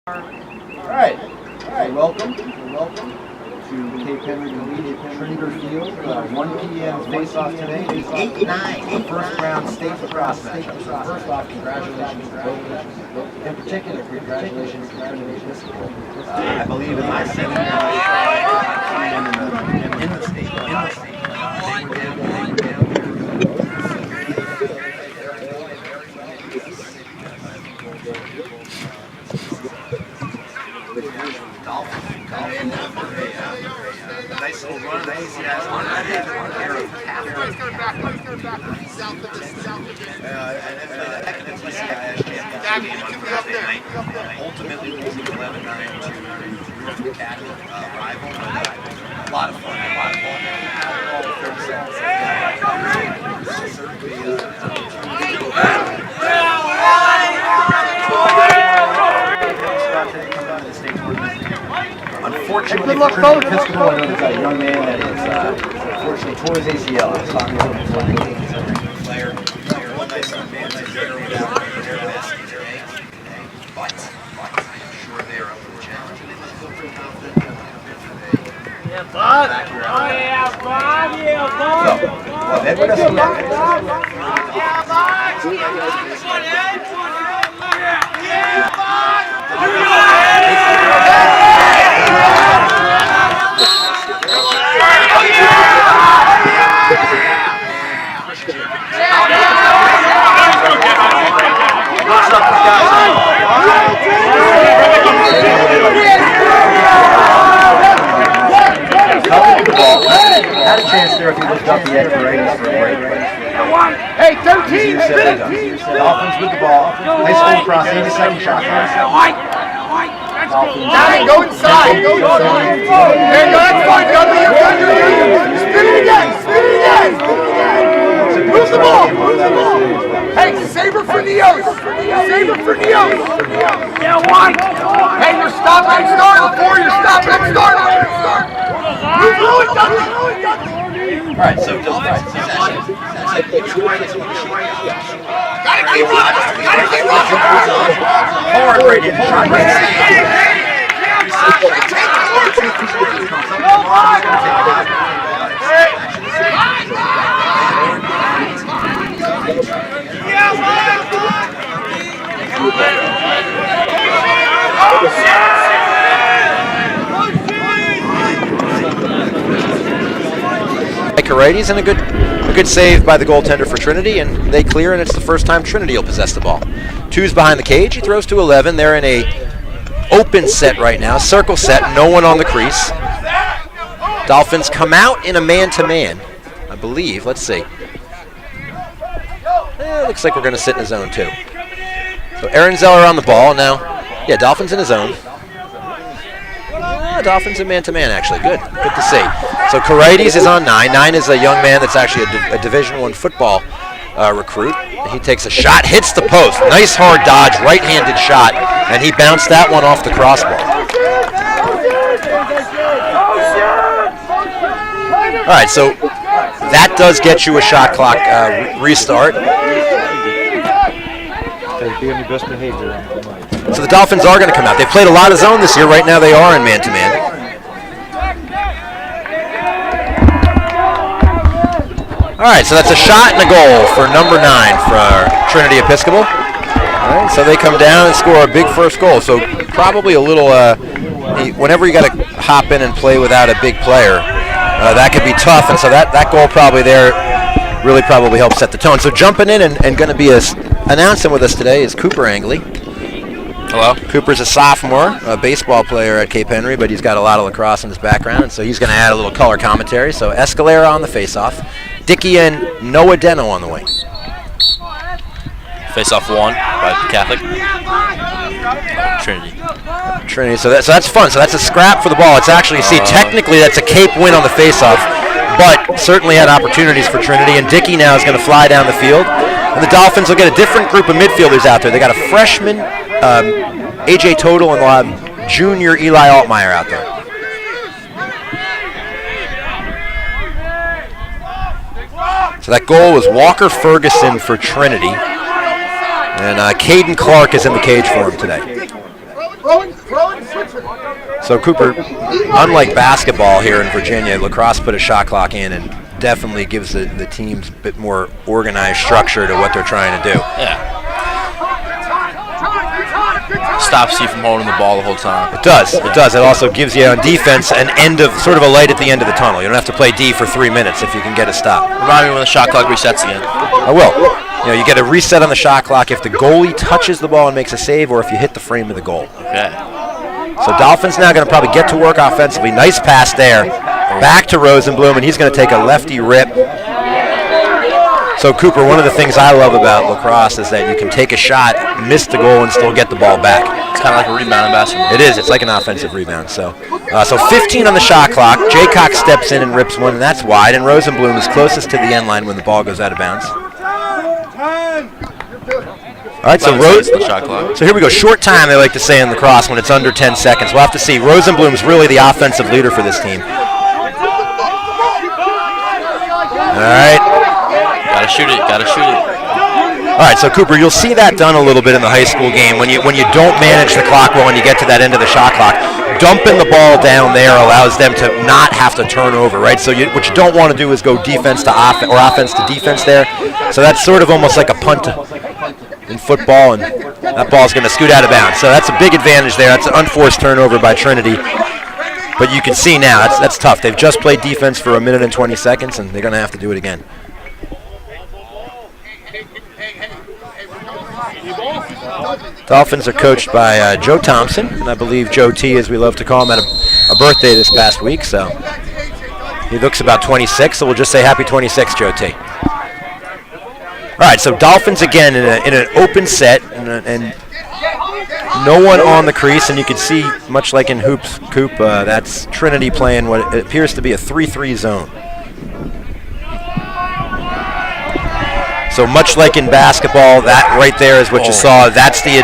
All right. Welcome to Cape Henry Trinity Field. 1 p.m. face-off today. 8-9. First round state lacrosse match. First off, congratulations to both. In particular, congratulations to Trinity Episcopal. I believe in my second year in the state. They were down. Nice little run. Nice guys. Everybody's coming back. South of this. Gabby, you can be up there. Ultimately losing 11-9 to Academy rival. A lot of fun. Unfortunately, for Trinity Episcopal, I know there's a young man that is unfortunately tore his ACL. I was talking to him before the game. He's a great player. One nice young man to get around their best today. But I'm sure they are up for the challenge. And they must feel pretty confident that Yeah, bud. well, then we're going to see had a chance there if he looked up the edge for a break. Hey, 13! Dolphins with the ball. Nice full across, 82nd shot. Go inside. There you go, that's fine. Spin it again. Move the ball. Hey, saber for Neos. Yeah, one. Hey, you're stop and start. Before you're stop and start. Move really, Dudley. All right, so Gotta keep running. hard right in. Righties and a good save by the goaltender for Trinity, and they clear, and it's the first time Trinity will possess the ball. 2's behind the cage. He throws to 11. They're in a open set right now, circle set, no one on the crease. Dolphins come out in a man-to-man, I believe. Let's see. Looks like we're going to sit in a zone too. So Aaron Zeller on the ball now. Yeah, Dolphins in a zone. Dolphins in man-to-man, actually. Good to see. So Karides is on 9. 9 is a young man that's actually a Division I football recruit. He takes a shot, hits the post. Nice hard dodge, right-handed shot, and he bounced that one off the crossbar. All right, so that does get you a shot clock restart. So the Dolphins are going to come out. They've played a lot of zone this year. Right now they are in man-to-man. All right, so that's a shot and a goal for number 9 for Trinity Episcopal. All right, so they come down and score a big first goal. So probably a little, whenever you got to hop in and play without a big player, that could be tough. And so that goal probably there really probably helps set the tone. So jumping in and going to be announcing with us today is Cooper Angley. Hello. Cooper's a sophomore, a baseball player at Cape Henry, but he's got a lot of lacrosse in his background, so he's going to add a little color commentary. So Escalera on the face-off. Dickey and Noah Deno on the wing. Face-off won by Catholic. Trinity. So that's fun. So that's a scrap for the ball. It's actually, you see, technically that's a Cape win on the face-off, but certainly had opportunities for Trinity. And Dickey now is going to fly down the field. And the Dolphins will get a different group of midfielders out there. They got a freshman, A.J. Total, and they'll have junior Eli Altmaier out there. So that goal was Walker Ferguson for Trinity. And Caden Clark is in the cage for him today. So Cooper, unlike basketball here in Virginia, lacrosse put a shot clock in and definitely gives the teams a bit more organized structure to what they're trying to do. Yeah. Stops you from holding the ball the whole time. It does. It does. It also gives you on defense an end of sort of a light at the end of the tunnel. You don't have to play D for 3 minutes if you can get a stop. Remind me when the shot clock resets again. I will. You get a reset on the shot clock if the goalie touches the ball and makes a save, or if you hit the frame of the goal. Okay. So Dolphins now going to probably get to work offensively. Nice pass there. Back to Rosenblum, and he's going to take a lefty rip. So Cooper, one of the things I love about lacrosse is that you can take a shot, miss the goal, and still get the ball back. It's kind of like a rebound in basketball. It is. It's like an offensive rebound. So 15 on the shot clock. Jaycock steps in and rips one, and that's wide. And Rosenblum is closest to the end line when the ball goes out of bounds. All right, so here we go. Short time, they like to say in lacrosse when it's under 10 seconds. We'll have to see. Rosenblum's really the offensive leader for this team. All right. Gotta shoot it. All right, so Cooper, you'll see that done a little bit in the high school game when you don't manage the clock well and you get to that end of the shot clock. Dumping the ball down there allows them to not have to turn over, right? So what you don't want to do is go defense to offense or offense to defense there. So that's sort of almost like a punt in football, and that ball's going to scoot out of bounds. So that's a big advantage there. That's an unforced turnover by Trinity. But you can see now that's tough. They've just played defense for 1 minute and 20 seconds, and they're going to have to do it again. Dolphins are coached by Joe Thompson, and I believe Joe T, as we love to call him, had a birthday this past week, so he looks about 26, so we'll just say happy 26, Joe T. All right, so Dolphins again in an open set, and no one on the crease, and you can see, much like in hoops, Coop, that's Trinity playing what appears to be a 3-3 zone. So much like in basketball, that right there is what you saw. That's the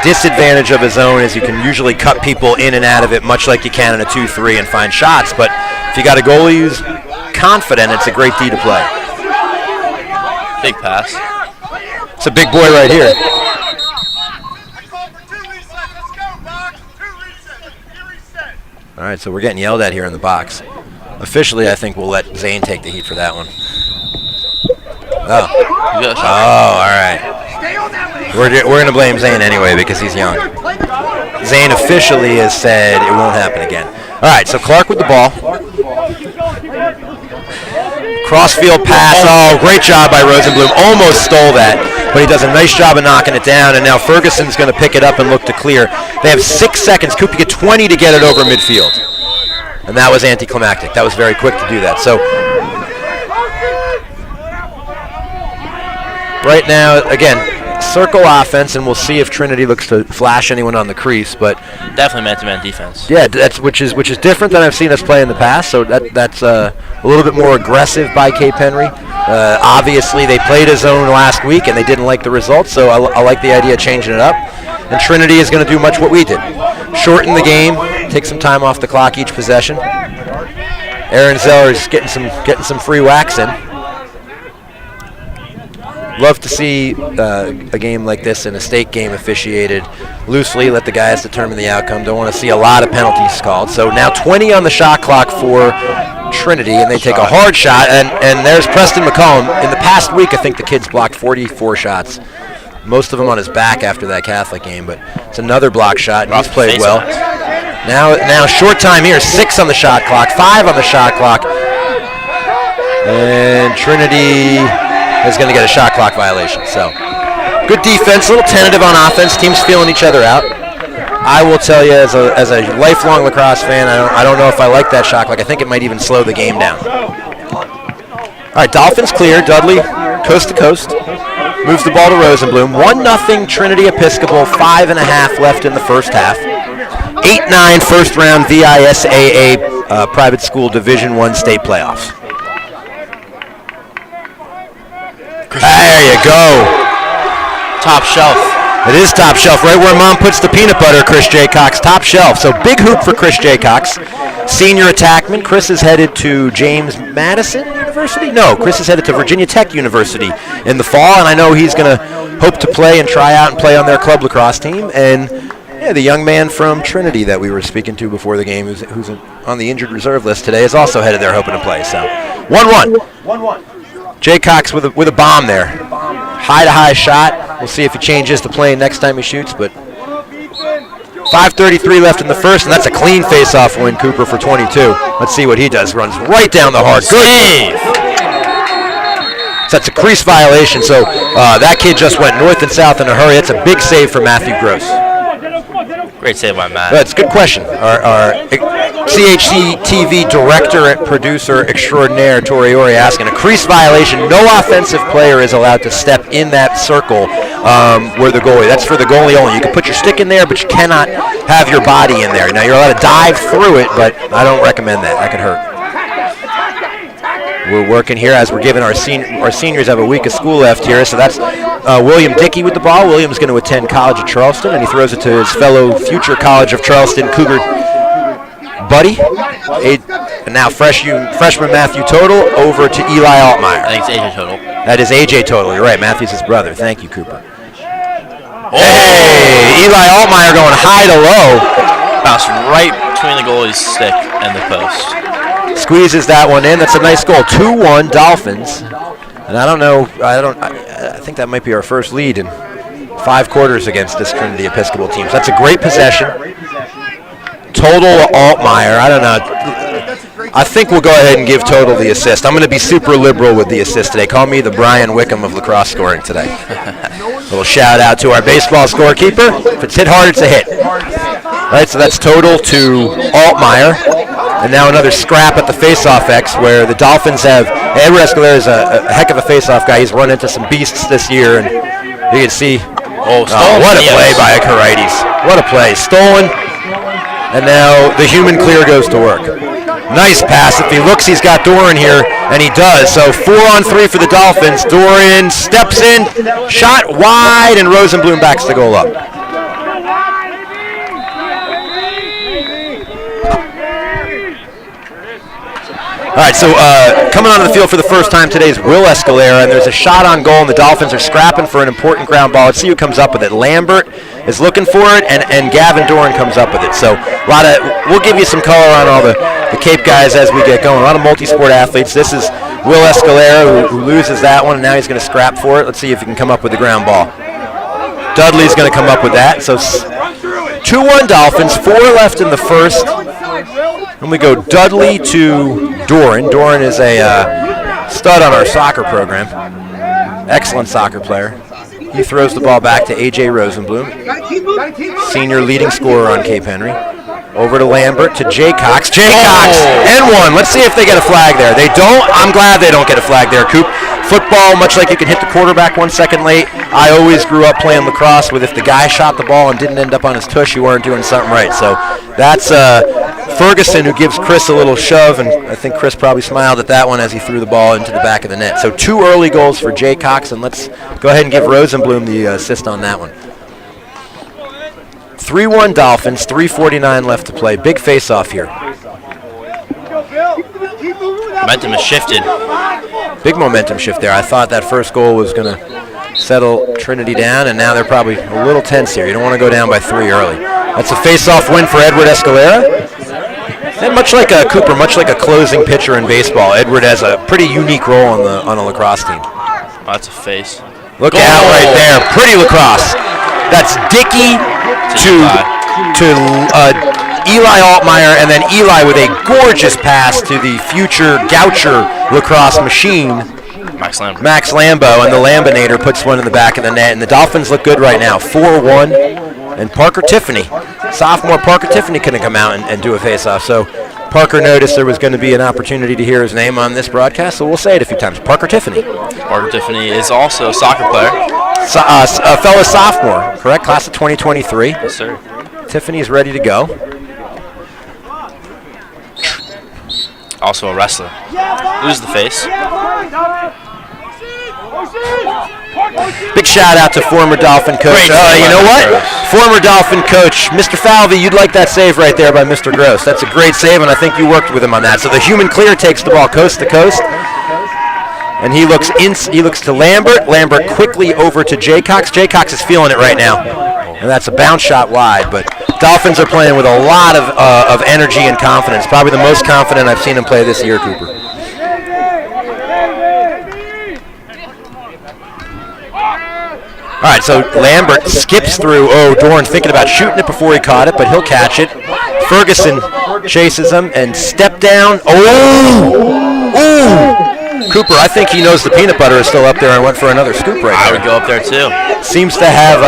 disadvantage of a zone, is you can usually cut people in and out of it, much like you can in a 2-3 and find shots. But if you got a goalie who's confident, it's a great D to play. Big pass. It's a big boy right here. All right, so we're getting yelled at here in the box. Officially, I think we'll let Zane take the heat for that one. Oh, all right. We're going to blame Zane anyway because he's young. Zane officially has said it won't happen again. All right, so Clark with the ball. Crossfield pass. Oh, great job by Rosenblum. Almost stole that, but he does a nice job of knocking it down, and now Ferguson's going to pick it up and look to clear. They have 6 seconds. Coop, you get 20 to get it over midfield. And that was anticlimactic. That was very quick to do that. So right now, again, circle offense, and we'll see if Trinity looks to flash anyone on the crease. But definitely man-to-man defense. Yeah, which is different than I've seen us play in the past. So that's a little bit more aggressive by Cape Henry. Obviously, they played a zone last week, and they didn't like the results. So I like the idea of changing it up. And Trinity is going to do much what we did: shorten the game, take some time off the clock each possession. Aaron Zeller is getting some free wax in. Love to see a game like this in a state game officiated loosely, let the guys determine the outcome. Don't want to see a lot of penalties called. So now 20 on the shot clock for Trinity, and they take a hard shot, and there's Preston McCollum. In the past week, I think the kid's blocked 44 shots, most of them on his back after that Catholic game, but it's another block shot, and he's played well. Now short time here, 6 on the shot clock, 5 on the shot clock, and Trinity is going to get a shot clock violation. So good defense, a little tentative on offense. Teams feeling each other out. I will tell you, as a lifelong lacrosse fan, I don't know if I like that shot clock. I think it might even slow the game down. All right, Dolphins clear. Dudley, coast to coast, moves the ball to Rosenblum. 1-0 Trinity Episcopal. 5.5 left in the first half. 8-9 first round VISAA private school Division I state playoffs. There you go. Top shelf. It is top shelf, right where Mom puts the peanut butter, Chris Jaycox. Top shelf. So big hoop for Chris Jaycox. Senior attackman. Chris is headed to James Madison University? No, Chris is headed to Virginia Tech University in the fall, and I know he's going to hope to play and try out and play on their club lacrosse team. And Yeah, the young man from Trinity that we were speaking to before the game, who's on the injured reserve list today, is also headed there hoping to play. So 1-1. Jay Cox with a bomb there. High-to-high shot. We'll see if he changes the play next time he shoots, but 5:33 left in the first, and that's a clean face-off win, Cooper, for 22. Let's see what he does. Runs right down the hard. Good save. So that's a crease violation, so that kid just went north and south in a hurry. That's a big save for Matthew Gross. Great save by Matt. That's a good question. Our CHC TV director and producer extraordinaire, Toriori, asking, a crease violation, no offensive player is allowed to step in that circle where the goalie. That's for the goalie only. You can put your stick in there, but you cannot have your body in there. Now, you're allowed to dive through it, but I don't recommend that. That could hurt. We're working here as we're giving our seniors have a week of school left here. So that's William Dickey with the ball. William's going to attend College of Charleston, and he throws it to his fellow future College of Charleston Cougar buddy. And now freshman Matthew Total over to Eli Altmaier. I think it's AJ Total. That is AJ Total. You're right. Matthew's his brother. Thank you, Cooper. Oh. Hey, Eli Altmaier going high to low. Bounced right between the goalie's stick and the post. Squeezes that one in. That's a nice goal. 2-1 Dolphins. And I don't know. I think that might be our first lead in 5 quarters against this Trinity Episcopal team. So that's a great possession. Total Altmaier. I don't know. I think we'll go ahead and give Total the assist. I'm going to be super liberal with the assist today. Call me the Brian Wickham of lacrosse scoring today. A little shout out to our baseball scorekeeper. If it's hit hard, it's a hit. All right, so that's Total to Altmaier. And now another scrap at the face-off X, where the Dolphins have Edward Escalera is a heck of a face-off guy. He's run into some beasts this year, and you can see. What a play by Caraites! What a play! Stolen, and now the human clear goes to work. Nice pass. If he looks, he's got Doran here, and he does. So 4-on-3 for the Dolphins. Doran steps in, shot wide, and Rosenblum backs the goal up. All right, so coming onto the field for the first time today is Will Escalera, and there's a shot on goal, and the Dolphins are scrapping for an important ground ball. Let's see who comes up with it. Lambert is looking for it, and Gavin Doran comes up with it. So we'll give you some color on all the Cape guys as we get going. A lot of multi-sport athletes. This is Will Escalera who loses that one, and now he's going to scrap for it. Let's see if he can come up with the ground ball. Dudley's going to come up with that. So 2-1 Dolphins, 4 left in the first. And we go Dudley to Doran. Doran is a stud on our soccer program. Excellent soccer player. He throws the ball back to A.J. Rosenblum, senior leading scorer on Cape Henry. Over to Lambert to Jay Cox. Jay Cox and one. Let's see if they get a flag there. They don't. I'm glad they don't get a flag there, Coop. Football, much like you can hit the quarterback 1 second late, I always grew up playing lacrosse with if the guy shot the ball and didn't end up on his tush, you weren't doing something right. So that's Ferguson who gives Chris a little shove, and I think Chris probably smiled at that one as he threw the ball into the back of the net. So 2 early goals for Jay Cox, and let's go ahead and give Rosenblum the assist on that one. 3-1 Dolphins, 3:49 left to play. Big face-off here. Momentum has shifted. Big momentum shift there. I thought that first goal was going to settle Trinity down, and now they're probably a little tense here. You don't want to go down by 3 early. That's a face-off win for Edward Escalera. And much like a Cooper, much like a closing pitcher in baseball, Edward has a pretty unique role on a lacrosse team. Oh, that's a face. Look out right there. Pretty lacrosse. That's Dickey to Eli Altmaier, and then Eli with a gorgeous pass to the future Goucher lacrosse machine, Max Lambo, and the Lambinator puts one in the back of the net, and the Dolphins look good right now, 4-1, and Parker Tiffany, sophomore Parker Tiffany couldn't come out and do a face-off, so Parker noticed there was going to be an opportunity to hear his name on this broadcast, so we'll say it a few times. Parker Tiffany. Parker Tiffany is also a soccer player. A fellow sophomore, correct? Class of 2023. Yes, sir. Tiffany's ready to go. Also a wrestler. Lose the face. Big shout out to former Dolphin coach. You know what? Former Dolphin coach, Mr. Falvey, you'd like that save right there by Mr. Gross. That's a great save, and I think you worked with him on that. So the human clear takes the ball coast to coast. And he looks to Lambert. Lambert quickly over to Jay Cox. Jay Cox is feeling it right now. and that's a bounce shot wide. But Dolphins are playing with a lot of energy and confidence. Probably the most confident I've seen them play this year, Cooper. All right, so Lambert skips through. Oh, Doran thinking about shooting it before he caught it, but he'll catch it. Ferguson chases him and step down. Oh! Ooh! Cooper, I think he knows the peanut butter is still up there and went for another scoop right I there. would go up there too. Seems to have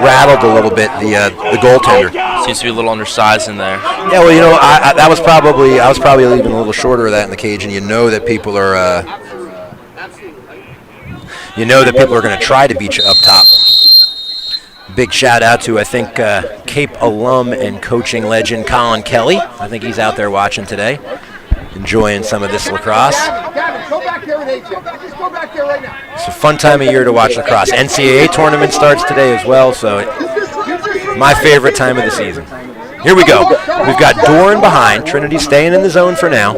rattled a little bit the goaltender. Seems to be a little undersized in there. Yeah, well, you know, I was probably leaving a little shorter of that in the cage, and you know that people are going to try to beat you up top. Big shout out to, I think, Cape alum and coaching legend Colin Kelly. I think he's out there watching today, enjoying some of this lacrosse. Gavin, go back there with AJ. Just go back there right now. It's a fun time of year to watch lacrosse. NCAA tournament starts today as well, so my favorite time of the season. Here we go. We've got Doran behind. Trinity staying in the zone for now.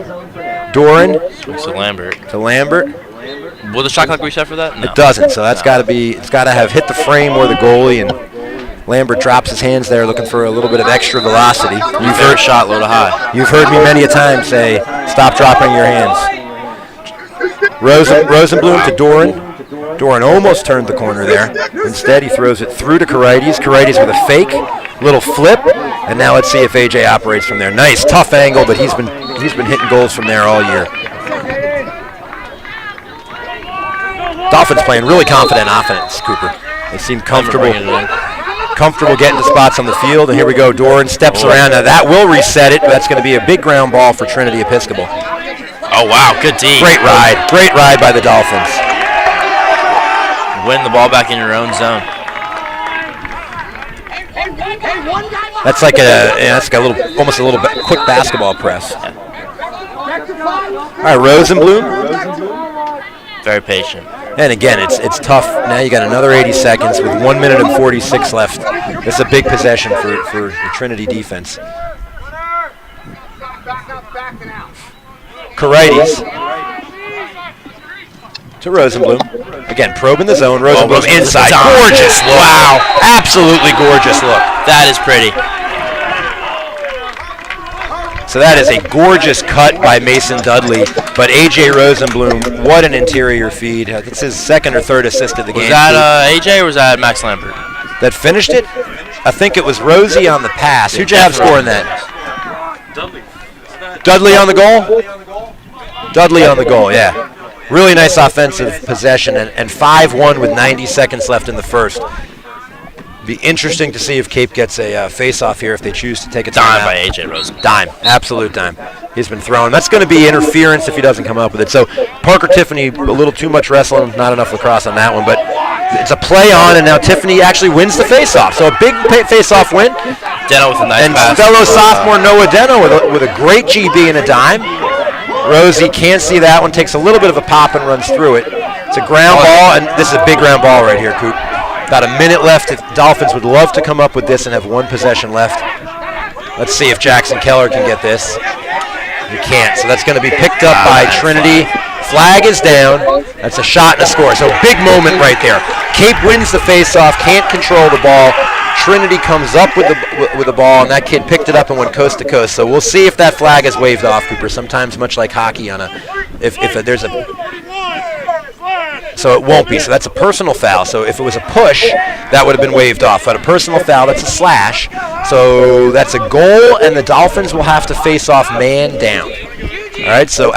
Doran To Lambert. to Lambert. Will the shot clock reset for that? No. It doesn't, so that's got to be. It's got to have hit the frame or the goalie, and Lambert drops his hands there, looking for a little bit of extra velocity. You've heard shot low to high. You've heard me many a time say, "Stop dropping your hands." Rosenblum to Doran. Doran almost turned the corner there. Instead, he throws it through to Karides. Karides with a fake, little flip, and now let's see if AJ operates from there. Nice, tough angle, but he's been hitting goals from there all year. Dolphins playing really confident offense, Cooper. They seem comfortable getting to spots on the field. And here we go. Doran steps around. Now that will reset it. That's going to be a big ground ball for Trinity Episcopal. Oh, wow. Good D. Great ride. Great ride by the Dolphins. Win the ball back in your own zone. That's like almost a little quick basketball press. All right, Rosenblum. Very patient. And again, it's tough. Now you got another 80 seconds with 1 minute and 46 left. It's a big possession for the Trinity defense. Karides to Rosenblum. Again, probing the zone. Rosenblum inside. Gorgeous look. Wow. Absolutely gorgeous look. That is pretty. So that is a gorgeous cut by Mason Dudley. But A.J. Rosenblum, what an interior feed. It's his second or third assist of the game. Was that A.J. or was that Max Lambert? That finished it? I think it was Rosie on the pass. Who'd you have scoring that? Dudley on the goal? Dudley on the goal, yeah. Really nice offensive possession, and 5-1 with 90 seconds left in the first. Be interesting to see if Cape gets a face-off here if they choose to take a timeout. Dime by A.J. Rosen. Dime, absolute dime. He's been thrown. That's going to be interference if he doesn't come up with it. So Parker Tiffany, a little too much wrestling, not enough lacrosse on that one, but it's a play on, and now Tiffany actually wins the face-off. So a big face-off win. Deno with a nice pass. And fellow sophomore Noah Deno with a great GB and a dime. Rosie can't see that one, takes a little bit of a pop and runs through it. It's a ground ball, and this is a big ground ball right here, Coop. About a minute left. If Dolphins would love to come up with this and have one possession left. Let's see if Jackson Keller can get this. He can't, so that's going to be picked up by Trinity. Flag is down. That's a shot and a score. So big moment right there. Cape wins the face-off, can't control the ball. Trinity comes up with the ball, and that kid picked it up and went coast to coast. So we'll see if that flag is waved off, Cooper. Sometimes, much like hockey, so it won't be. So that's a personal foul. So if it was a push, that would have been waved off. But a personal foul, that's a slash. So that's a goal, and the Dolphins will have to face off man down. All right, so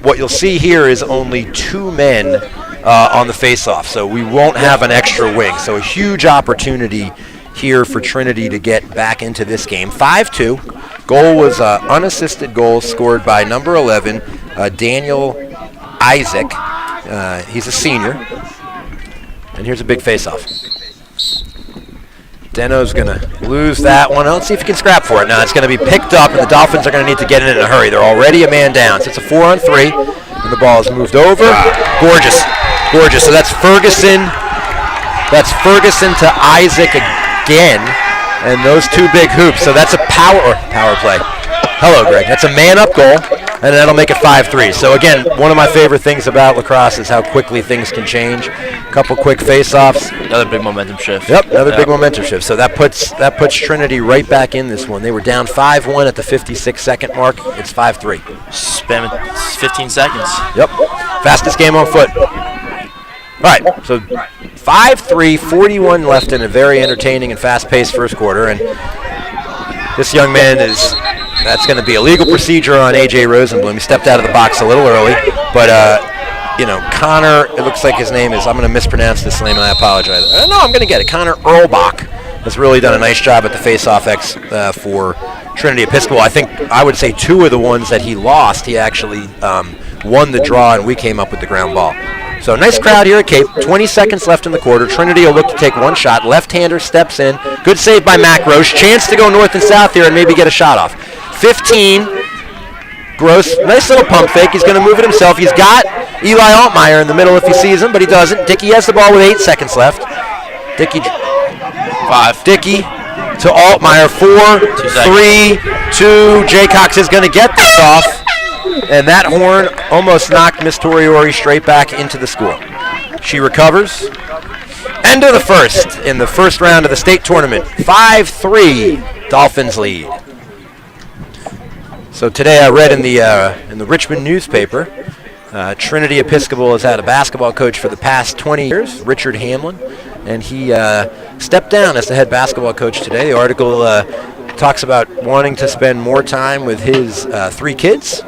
what you'll see here is only 2 men on the face-off. So we won't have an extra wing. So a huge opportunity here for Trinity to get back into this game. 5-2. Goal was unassisted goal scored by number 11, Daniel Isaac. He's a senior. And here's a big face-off. Deno's going to lose that one. Let's see if he can scrap for it. Now it's going to be picked up, and the Dolphins are going to need to get in a hurry. They're already a man down. So it's a 4-on-3, and the ball is moved over. Gorgeous. Gorgeous. So that's Ferguson. That's Ferguson to Isaac again, and those 2 big hoops. So that's a power play. Hello, Greg. That's a man-up goal. and that'll make it 5-3. So again, one of my favorite things about lacrosse is how quickly things can change. A couple quick face-offs. Another big momentum shift. Yep, another big momentum shift. So that puts Trinity right back in this one. They were down 5-1 at the 56-second mark. It's 5-3. Spam 15 seconds. Yep, fastest game on foot. All right, so 5-3, 41 left in a very entertaining and fast-paced first quarter, and this young man that's going to be a legal procedure on A.J. Rosenblum. He stepped out of the box a little early, but, Connor, it looks like his name is, I'm going to mispronounce this name, and I apologize. No, I'm going to get it. Connor Earlbach has really done a nice job at the face-off for Trinity Episcopal. I would say two of the ones that he lost, he actually won the draw, and we came up with the ground ball. So nice crowd here at Cape. 20 seconds left in the quarter. Trinity will look to take one shot. Left-hander steps in. Good save by Mac Roche. Chance to go north and south here and maybe get a shot off. 15. Gross. Nice little pump fake. He's going to move it himself. He's got Eli Altmaier in the middle if he sees him, but he doesn't. Dickey has the ball with 8 seconds left. Dickey. 5. Dickey to Altmaier. 4, 3, 2. Jaycox is going to get this off. And that horn almost knocked Miss Toriori straight back into the school. She recovers. End of the first in the first round of the state tournament. 5-3, Dolphins lead. So today I read in the Richmond newspaper, Trinity Episcopal has had a basketball coach for the past 20 years, Richard Hamlin, and he stepped down as the head basketball coach today. The article talks about wanting to spend more time with his 3 kids.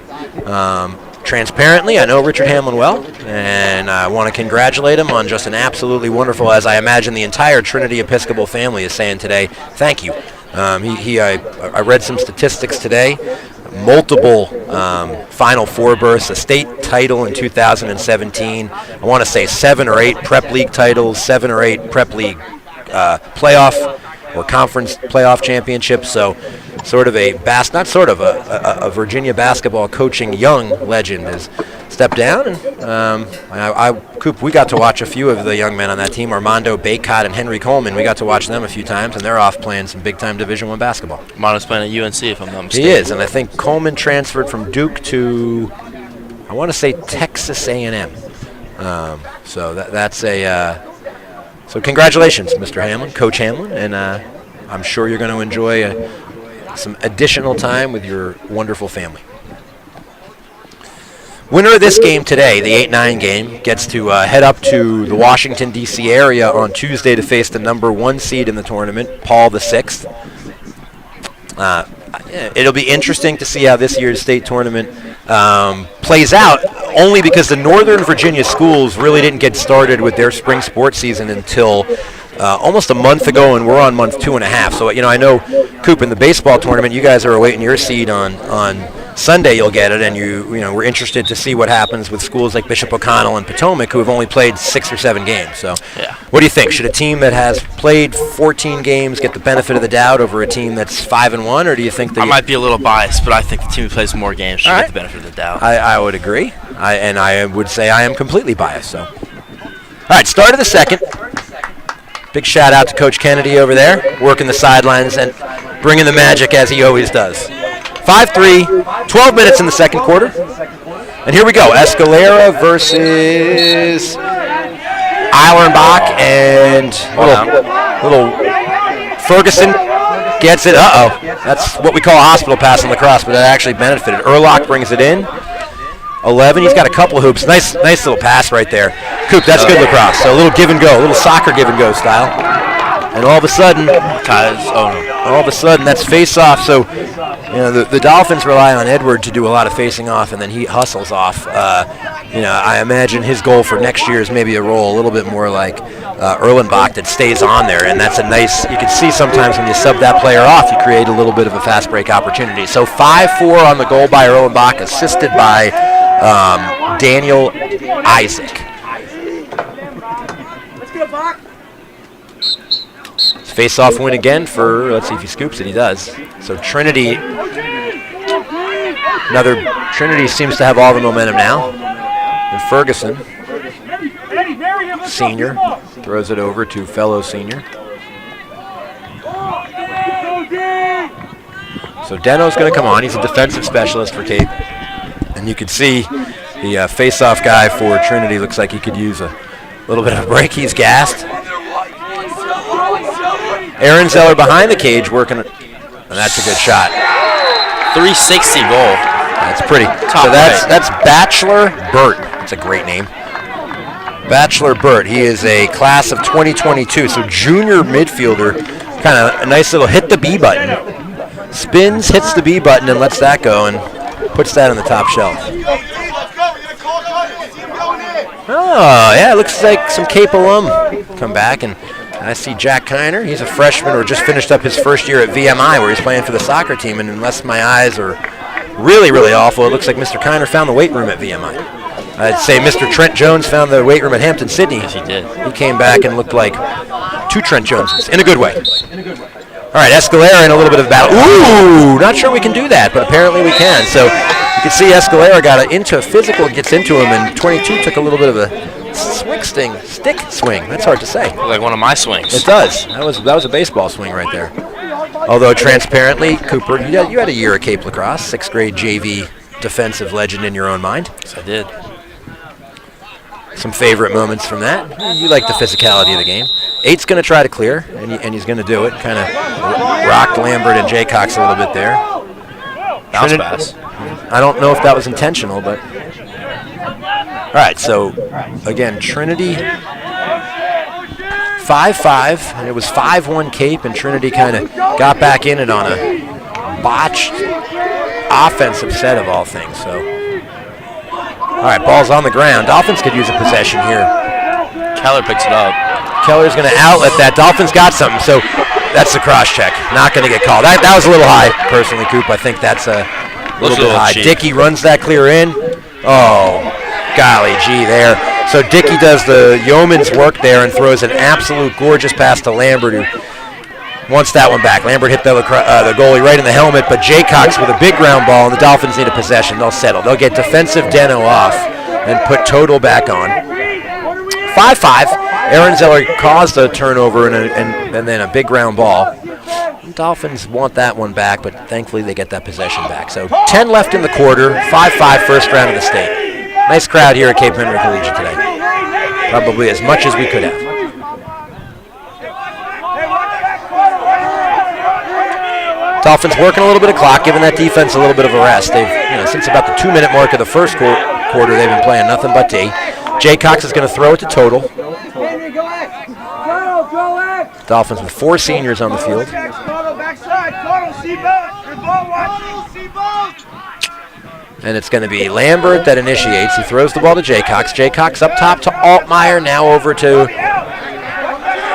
Transparently, I know Richard Hamlin well, and I want to congratulate him on just an absolutely wonderful, as I imagine the entire Trinity Episcopal family is saying today, thank you. I read some statistics today, multiple Final Four berths, a state title in 2017, I want to say 7 or 8 prep league titles, 7 or 8 prep league playoff or conference playoff championships, so sort of a Virginia basketball coaching young legend has stepped down. And Coop, we got to watch a few of the young men on that team, Armando Baycott and Henry Coleman. We got to watch them a few times, and they're off playing some big-time Division I basketball. Armando's playing at UNC, if I'm not mistaken. He is, and I think Coleman transferred from Duke to, I want to say, Texas A&M. So that's a... So congratulations, Mr. Hamlin, Coach Hamlin, and I'm sure you're going to enjoy some additional time with your wonderful family. Winner of this game today, the 8-9 game, gets to head up to the Washington, D.C. area on Tuesday to face the number 1 seed in the tournament, Paul VI. It'll be interesting to see how this year's state tournament plays out, only because the Northern Virginia schools really didn't get started with their spring sports season until almost a month ago, and we're on month 2.5. So, I know, Coop, in the baseball tournament, you guys are awaiting your seed on Sunday. You'll get it, and we're interested to see what happens with schools like Bishop O'Connell and Potomac, who have only played 6 or 7 games. So, yeah. What do you think? Should a team that has played 14 games get the benefit of the doubt over a team that's 5-1, or do you think that I might be a little biased, but I think the team who plays more games should get the benefit of the doubt. I would agree, and I would say I am completely biased. So, all right, start of the second. Big shout out to Coach Kennedy over there, working the sidelines and bringing the magic as he always does. 5-3, 12 minutes in the second quarter. And here we go, Escalera versus Eilenbach, and little Ferguson gets it. Uh-oh, that's what we call a hospital pass in lacrosse, but that actually benefited. Erlock brings it in. 11, he's got a couple of hoops. Nice little pass right there. Coop, that's good lacrosse. So a little give and go, a little soccer give and go style. And all of a sudden, that's face off. So, the Dolphins rely on Edward to do a lot of facing off, and then he hustles off. I imagine his goal for next year is maybe a role a little bit more like Erlenbach that stays on there, and that's a nice, you can see sometimes when you sub that player off, you create a little bit of a fast break opportunity. So 5-4 on the goal by Erlenbach, assisted by Daniel Isaac. Let's get a box. Face-off win again for, let's see if he scoops it, he does. So Trinity seems to have all the momentum now. And Ferguson, senior, throws it over to fellow senior. So Deno's going to come on. He's a defensive specialist for Cape. And you can see the face-off guy for Trinity looks like he could use a little bit of a break. He's gassed. Aaron Zeller behind the cage working, and that's a good shot. 360 goal. That's pretty. Top so right. that's Bachelor Burt. That's a great name. Bachelor Burt. He is a class of 2022, so junior midfielder. Kind of a nice little hit the B button. Spins, hits the B button, and lets that go, and puts that on the top shelf. Oh, yeah, it looks like some Cape alum come back, and I see Jack Kiner. He's a freshman or just finished up his first year at VMI where he's playing for the soccer team, and unless my eyes are really, really awful, it looks like Mr. Kiner found the weight room at VMI. I'd say Mr. Trent Jones found the weight room at Hampton Sydney. Yes, he did. He came back and looked like two Trent Joneses, in a good way. All right, Escalera in a little bit of battle. Ooh, not sure we can do that, but apparently we can. So you can see Escalera got into a physical, gets into him, and 22 took a little bit of a stick swing. That's hard to say. Like one of my swings. It does. That was a baseball swing right there. Although transparently, Cooper, you had a year at Cape Lacrosse, 6th grade JV defensive legend in your own mind. Yes, I did. Some favorite moments from that. You like the physicality of the game. 8's going to try to clear, and he's going to do it. Kind of rocked Lambert and Jaycox a little bit there. Bounce pass. I don't know if that was intentional, but... All right, so, again, Trinity 5-5, and it was 5-1 Cape, and Trinity kind of got back in it on a botched offensive set of all things, so... All right, ball's on the ground. Dolphins could use a possession here. Keller picks it up. Keller's going to outlet that. Dolphins got something, so that's the cross check. Not going to get called. That was a little high, personally, Coop. I think that's a little bit high. Cheap. Dickey runs that clear in. Oh, golly gee there. So Dickey does the yeoman's work there and throws an absolute gorgeous pass to Lambert, who wants that one back. Lambert hit the goalie right in the helmet, but Jaycox with a big ground ball, and the Dolphins need a possession. They'll settle. They'll get defensive Deno off and put total back on. 5-5. Aaron Zeller caused a turnover and then a big ground ball. The Dolphins want that one back, but thankfully they get that possession back. So 10 left in the quarter, 5-5 first round of the state. Nice crowd here at Cape Henry Collegiate today. Probably as much as we could have. Dolphins working a little bit of clock, giving that defense a little bit of a rest. They've, since about the 2-minute mark of the first quarter, they've been playing nothing but D. Jaycox is going to throw it to total. Dolphins with 4 seniors on the field. And it's going to be Lambert that initiates. He throws the ball to Jaycox. Jaycox up top to Altmaier, now over to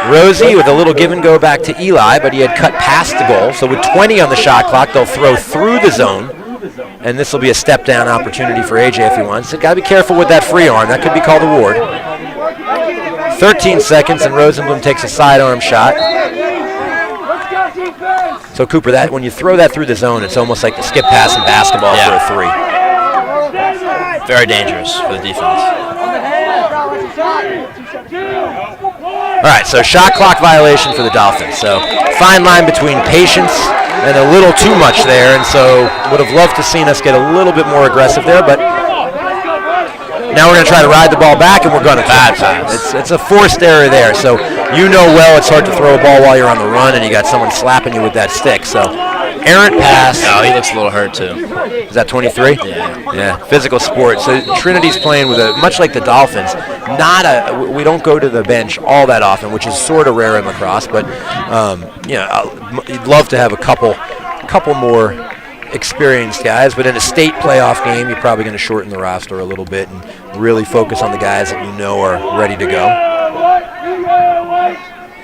Rosie with a little give and go back to Eli, but he had cut past the goal. So with 20 on the shot clock, they'll throw through the zone. And this will be a step down opportunity for AJ if he wants. Got to be careful with that free arm. That could be called a ward. 13 seconds, and Rosenblum takes a sidearm shot. So Cooper, that when you throw that through the zone, it's almost like the skip pass in basketball for a 3. Very dangerous for the defense. All right, so shot clock violation for the Dolphins. So fine line between patience and a little too much there, and so would have loved to seen us get a little bit more aggressive there, but now we're going to try to ride the ball back, and we're going to bad pass. It's a forced error there, so well it's hard to throw a ball while you're on the run and you got someone slapping you with that stick. So errant pass. No, he looks a little hurt too. Is that 23? Yeah, physical sport. So Trinity's playing with much like the Dolphins, we don't go to the bench all that often, which is sort of rare in lacrosse, but you'd love to have a couple more experienced guys, but in a state playoff game, you're probably going to shorten the roster a little bit and really focus on the guys that you know are ready to go.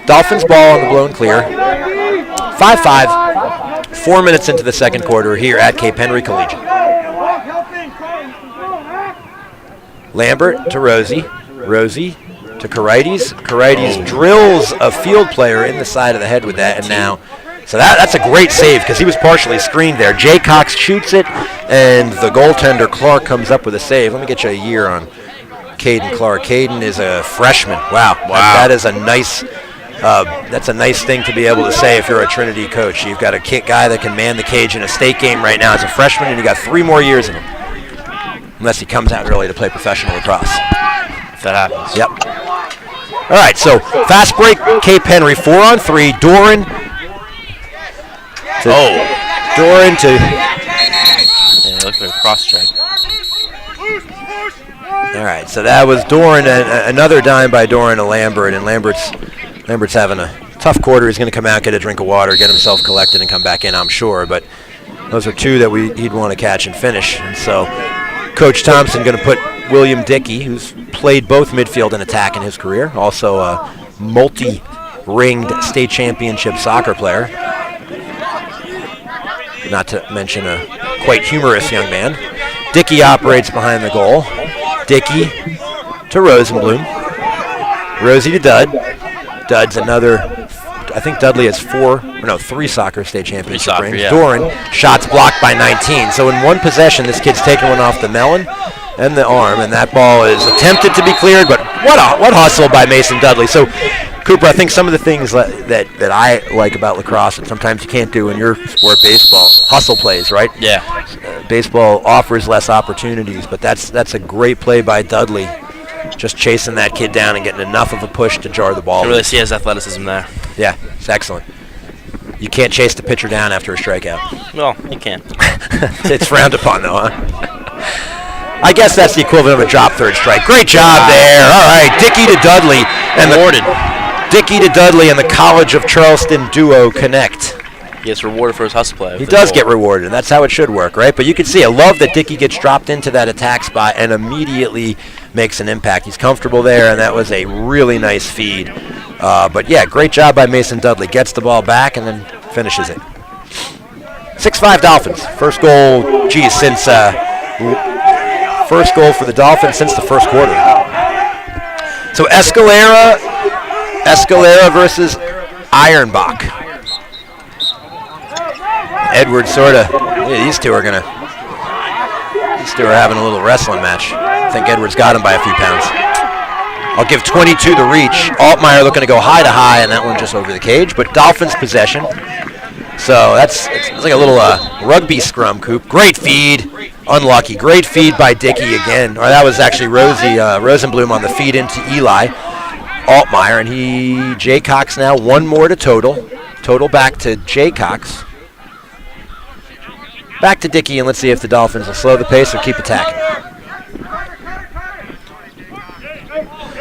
Dolphins ball on the blown clear. 5-5, 4 minutes into the second quarter here at Cape Henry Collegiate. Lambert to Rosie to Karides. Karides drills a field player in the side of the head with that, and now, so that's a great save because he was partially screened there. Jaycox shoots it, and the goaltender Clark comes up with a save. Let me get you a year on Caden Clark. Caden is a freshman. Wow. That is a nice. That's a nice thing to be able to say if you're a Trinity coach. You've got a guy that can man the cage in a state game right now as a freshman, and you got 3 more years in him. unless he comes out early to play professional lacrosse. If that happens. Yep. All right, so fast break, Cape Henry, 4-on-3. Doran to... Yeah, look at a cross check. All right, so that was Doran, another dime by Doran to Lambert, and Lambert's having a tough quarter. He's going to come out, get a drink of water, get himself collected, and come back in, I'm sure. But those are two that he'd want to catch and finish. And so Coach Thompson going to put William Dickey, who's played both midfield and attack in his career, also a multi-ringed state championship soccer player, not to mention a quite humorous young man. Dickey operates behind the goal. Dickey to Rosenblum. Rosie to Dud. Dud's another, I think Dudley has 3 soccer state championship rings. Yeah. Doran, shots blocked by 19. So in one possession, this kid's taking one off the melon and the arm, and that ball is attempted to be cleared, but what hustle by Mason Dudley. So, Cooper, I think some of the things that I like about lacrosse and sometimes you can't do in your sport, baseball, hustle plays, right? Yeah. Baseball offers less opportunities, but that's a great play by Dudley, just chasing that kid down and getting enough of a push to jar the ball. You really see his athleticism there. Yeah, it's excellent. You can't chase the pitcher down after a strikeout. Well, you can. It's frowned upon, though, huh? I guess that's the equivalent of a drop third strike. Great job there. All right, Dickey to Dudley. And rewarded. Dickey to Dudley and the College of Charleston duo connect. He gets rewarded for his hustle play. He does get rewarded, and that's how it should work, right? But you can see, I love that Dickey gets dropped into that attack spot and immediately makes an impact. He's comfortable there, and that was a really nice feed. But, yeah, great job by Mason Dudley. Gets the ball back and then finishes it. 6-5 Dolphins. First goal, since first goal for the Dolphins since the first quarter. So Escalera versus Ironbach. Edwards these two are having a little wrestling match. I think Edwards got him by a few pounds. I'll give 22 the reach. Altmaier looking to go high to high, and that one just over the cage. But Dolphins possession. So it's like a little rugby scrum, Coop. Great feed. Unlucky. Great feed by Dickey again. Or that was actually Rosenblum on the feed into Eli. Altmaier, and Jay Cox now, one more to total. Total back to Jay Cox. Back to Dickey, and let's see if the Dolphins will slow the pace or keep attacking.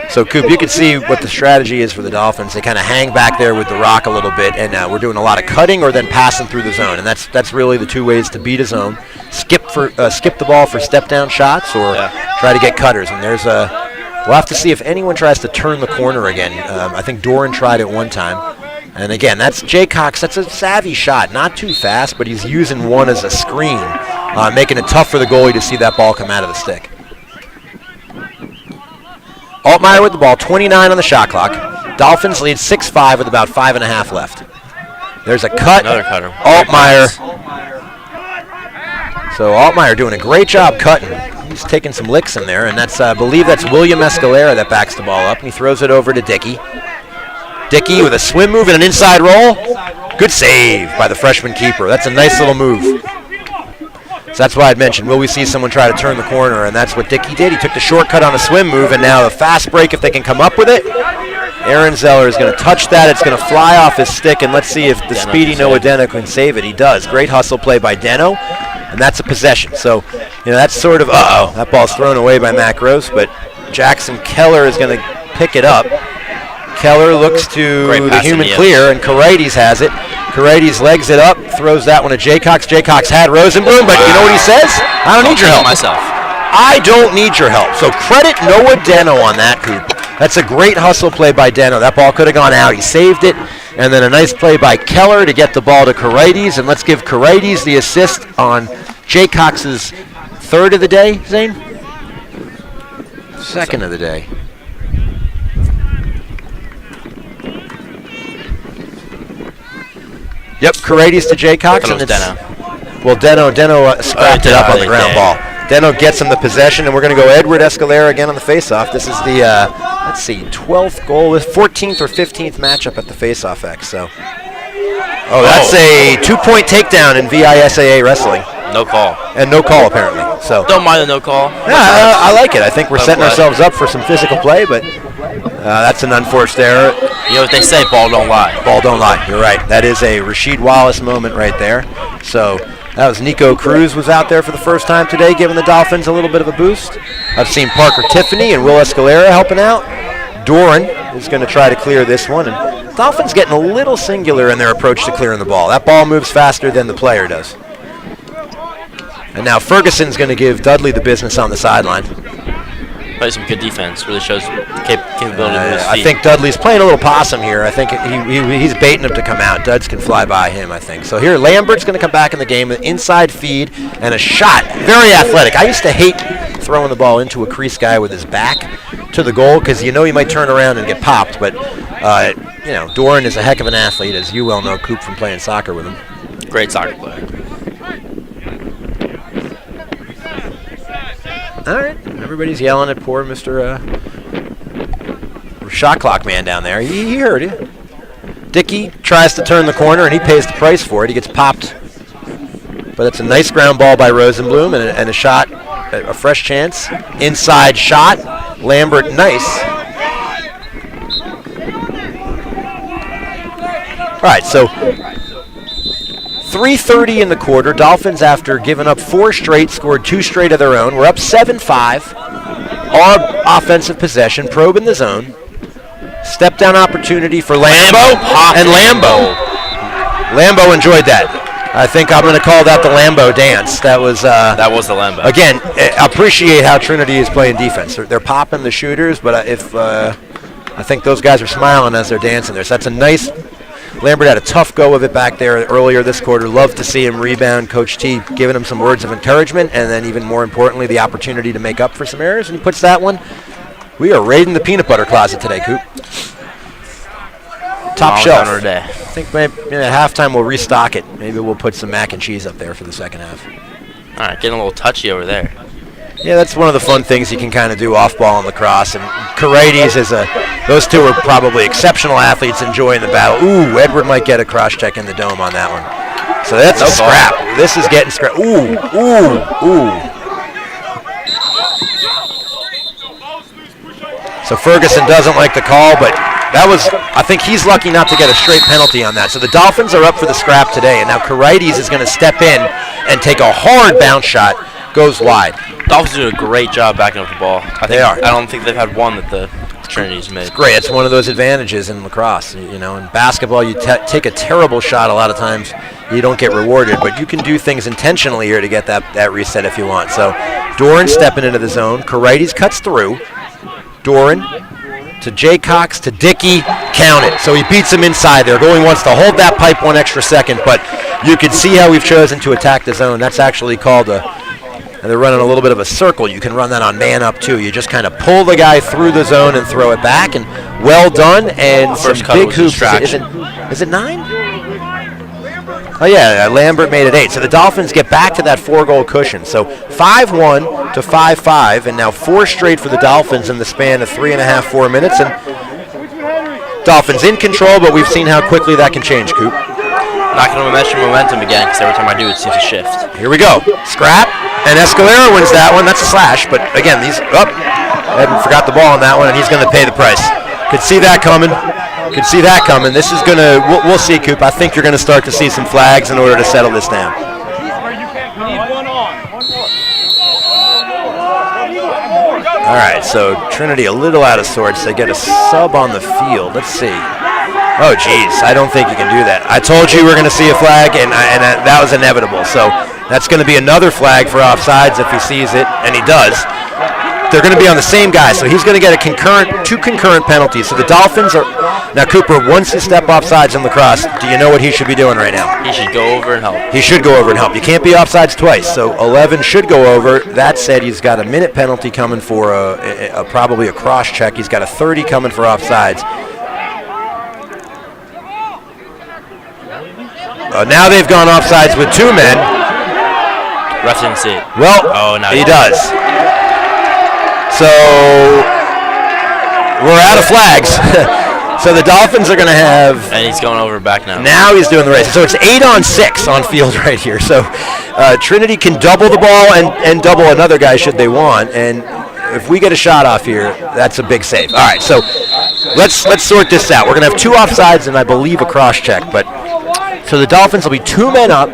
So, Coop, you can see what the strategy is for the Dolphins. They kind of hang back there with the rock a little bit, and we're doing a lot of cutting or then passing through the zone, and that's really the two ways to beat a zone. Skip the ball for step-down shots or try to get cutters. And we'll have to see if anyone tries to turn the corner again. I think Doran tried it one time. And again, that's Jay Cox. That's a savvy shot. Not too fast, but he's using one as a screen, making it tough for the goalie to see that ball come out of the stick. Altmaier with the ball, 29 on the shot clock. Dolphins lead 6-5 with about 5.5 left. There's a cut. Another cutter. Altmaier. So Altmaier doing a great job cutting. He's taking some licks in there, and I believe that's William Escalera that backs the ball up, and he throws it over to Dickey. Dickey with a swim move and an inside roll. Good save by the freshman keeper. That's a nice little move. So that's why I'd mentioned, will we see someone try to turn the corner? And that's what Dickey did. He took the shortcut on a swim move, and now the fast break, if they can come up with it. Aaron Zeller is going to touch that. It's going to fly off his stick, and let's see if the speedy Noah Deno can save it. He does. Great hustle play by Deno, and that's a possession. So, that's sort of, that ball's thrown away by Mac Rose, but Jackson Keller is going to pick it up. Keller looks to the human clear, and Karides has it. Karides legs it up, throws that one to Jay Cox. Jay Cox had Rosenblum, but you know what he says? I don't need your help. I don't need your help. So credit Noah Deno on that, Coop. That's a great hustle play by Deno. That ball could have gone out. He saved it. And then a nice play by Keller to get the ball to Karides. And let's give Karides the assist on Jay Cox's third of the day, Zane? Second of the day. Yep, Karides to Jay Cox. And Deno. Well, Deno scrapped it up on the ground ball. Deno gets him the possession, and we're going to go Edward Escalera again on the faceoff. This is the, 12th goal, 14th or 15th matchup at the faceoff X. So, that's a 2-point takedown in VISAA wrestling. No call. And no call, apparently. So Don't mind the no call. yeah, I like it. I think we're setting ourselves up for some physical play, but that's an unforced error. You know what they say, ball don't lie. Ball don't lie. You're right. That is a Rasheed Wallace moment right there. So that was Nico Cruz was out there for the first time today, giving the Dolphins a little bit of a boost. I've seen Parker Tiffany and Will Escalera helping out. Doran is going to try to clear this one. And Dolphins getting a little singular in their approach to clearing the ball. That ball moves faster than the player does. And now Ferguson's going to give Dudley the business on the sideline. Play some good defense. Really shows capability of his feet. I think Dudley's playing a little possum here. I think he's baiting him to come out. Duds can fly by him, I think. So here, Lambert's going to come back in the game with an inside feed and a shot. Very athletic. I used to hate throwing the ball into a crease guy with his back to the goal because you know he might turn around and get popped. But, Doran is a heck of an athlete, as you well know, Coop, from playing soccer with him. Great soccer player. All right, everybody's yelling at poor Mr. Shot Clock man down there. He heard it. Dickey tries to turn the corner, and he pays the price for it. He gets popped. But it's a nice ground ball by Rosenblum and a shot, a fresh chance. Inside shot. Lambert, nice. All right, so 3:30 in the quarter. Dolphins, after giving up 4 straight, scored 2 straight of their own. We're up 7-5. Our offensive possession, probe in the zone. Step down opportunity for Lambo. And Lambo enjoyed that. I think I'm going to call that the Lambo dance. That was the Lambo. Again, appreciate how Trinity is playing defense. They're popping the shooters, but I think those guys are smiling as they're dancing there. So that's a nice. Lambert had a tough go of it back there earlier this quarter. Love to see him rebound. Coach T giving him some words of encouragement, and then even more importantly, the opportunity to make up for some errors. And he puts that one. We are raiding the peanut butter closet today, Coop. Top shelf. I think maybe at halftime we'll restock it. Maybe we'll put some mac and cheese up there for the second half. All right, getting a little touchy over there. Yeah, that's one of the fun things you can kind of do off ball in lacrosse. And Karaides those two are probably exceptional athletes enjoying the battle. Ooh, Edward might get a cross check in the dome on that one. So that's a scrap. This is getting scrap. Ooh. So Ferguson doesn't like the call, but I think he's lucky not to get a straight penalty on that. So the Dolphins are up for the scrap today, and now Karaides is going to step in and take a hard bounce shot. Goes wide. Dolphins do a great job backing up the ball. They are. I don't think they've had one that the Trinity's made. It's great. It's one of those advantages in lacrosse. In basketball, you take a terrible shot a lot of times, you don't get rewarded, but you can do things intentionally here to get that reset if you want. So Doran stepping into the zone. Karaides cuts through. Doran to Jay Cox to Dickey. Count it. So he beats him inside there. Goalie wants to hold that pipe one extra second, but you can see how we've chosen to attack the zone. That's actually called and they're running a little bit of a circle. You can run that on man up too. You just kind of pull the guy through the zone and throw it back, and well done. And first some big hoops. Is it 9? Oh yeah, Lambert made it 8. So the Dolphins get back to that 4-goal cushion. So 5-1 to 5-5, and now 4 straight for the Dolphins in the span of 3.5-4 minutes. And Dolphins in control, but we've seen how quickly that can change, Coop. Not going to mention momentum again, because every time I do, it seems to shift. Here we go. Scrap. And Escalera wins that one. That's a slash. But again, Edmund forgot the ball on that one, and he's going to pay the price. Could see that coming. This is going to, we'll see, Coop. I think you're going to start to see some flags in order to settle this down. All right, so Trinity a little out of sorts. They get a sub on the field. Let's see. Oh, geez, I don't think you can do that. I told you we're going to see a flag, and that was inevitable. So that's going to be another flag for offsides if he sees it, and he does. They're going to be on the same guy, so he's going to get 2 concurrent penalties. So the Dolphins are now, Cooper, once you step offsides in lacrosse, do you know what he should be doing right now? He should go over and help. He should go over and help. You can't be offsides twice, so 11 should go over. That said, he's got a minute penalty coming for probably a cross check. He's got a 30 coming for offsides. Now they've gone offsides with 2 men. Ref didn't see it. Well, he does. So we're out of flags. So the Dolphins are going to have... And he's going over back now. Now he's doing the race. So it's 8-on-6 on field right here. So Trinity can double the ball and double another guy should they want. And if we get a shot off here, that's a big save. All right, so let's sort this out. We're going to have 2 offsides and I believe a cross check. So the Dolphins will be 2 men up.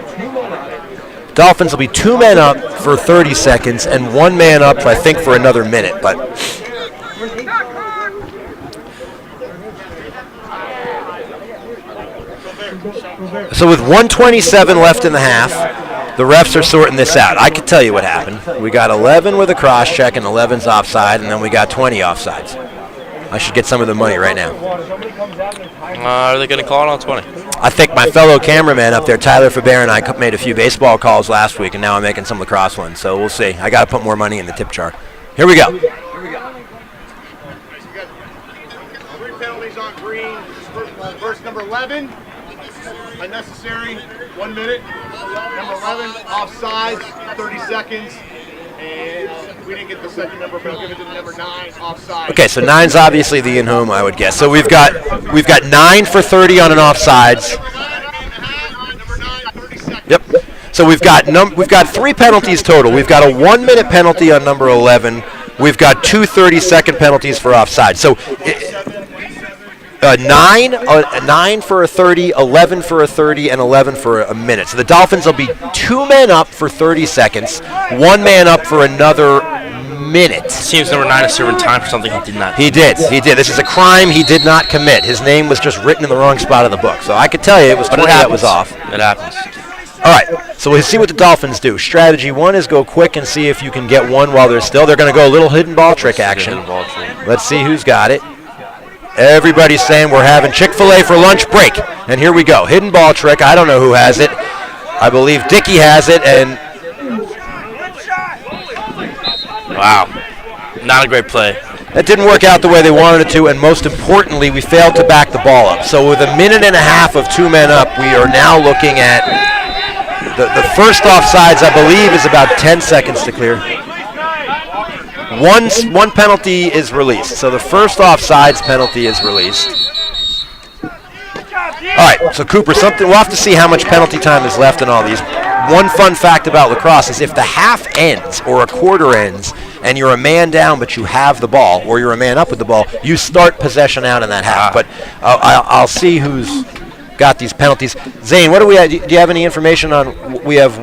Dolphins will be 2 men up for 30 seconds and 1 man up, I think, for another minute. But so with 1:27 left in the half, the refs are sorting this out. I can tell you what happened. We got 11 with a cross check and 11's offside, and then we got 20 offsides. I should get some of the money right now. Are they going to call it on 20? I think my fellow cameraman up there, Tyler Faber, and I made a few baseball calls last week, and now I'm making some lacrosse ones. So we'll see. I got to put more money in the tip jar. Here we go. 3 penalties on green. First number 11, unnecessary, 1 minute. Number 11, offsides, 30 seconds. And we didn't get the second number, but I'll give it to the number 9, offside. Okay, so 9's obviously the in-home, I would guess. So we've got 9 for 30 on an offsides. Yep. So we've got 3 penalties total. We've got a 1-minute penalty on number 11. We've got 2 30-second penalties for offside. So 9 for a 30, 11 for a 30, and 11 for a minute. So the Dolphins will be 2 men up for 30 seconds, 1 man up for another minute. Seems number 9 is serving time for something he did not. He did. This is a crime he did not commit. His name was just written in the wrong spot of the book. So I could tell you it was 20 that was off. It happens. All right, so we'll see what the Dolphins do. Strategy 1 is go quick and see if you can get one while they're still. They're going to go a little hidden ball trick action. Let's see who's got it. Everybody's saying we're having Chick-fil-A for lunch break. And here we go. Hidden ball trick. I don't know who has it. I believe Dickey has it. And wow. Not a great play. That didn't work out the way they wanted it to. And most importantly, we failed to back the ball up. So with a minute and a half of 2 men up, we are now looking at the first offsides, I believe, is about 10 seconds to clear. One penalty is released. So the first offsides penalty is released. All right, so Cooper, we'll have to see how much penalty time is left in all these. One fun fact about lacrosse is if the half ends or a quarter ends and you're a man down but you have the ball, or you're a man up with the ball, you start possession out in that half. But I'll see who's got these penalties. Zane, what do we have? Do you have any information on? We have.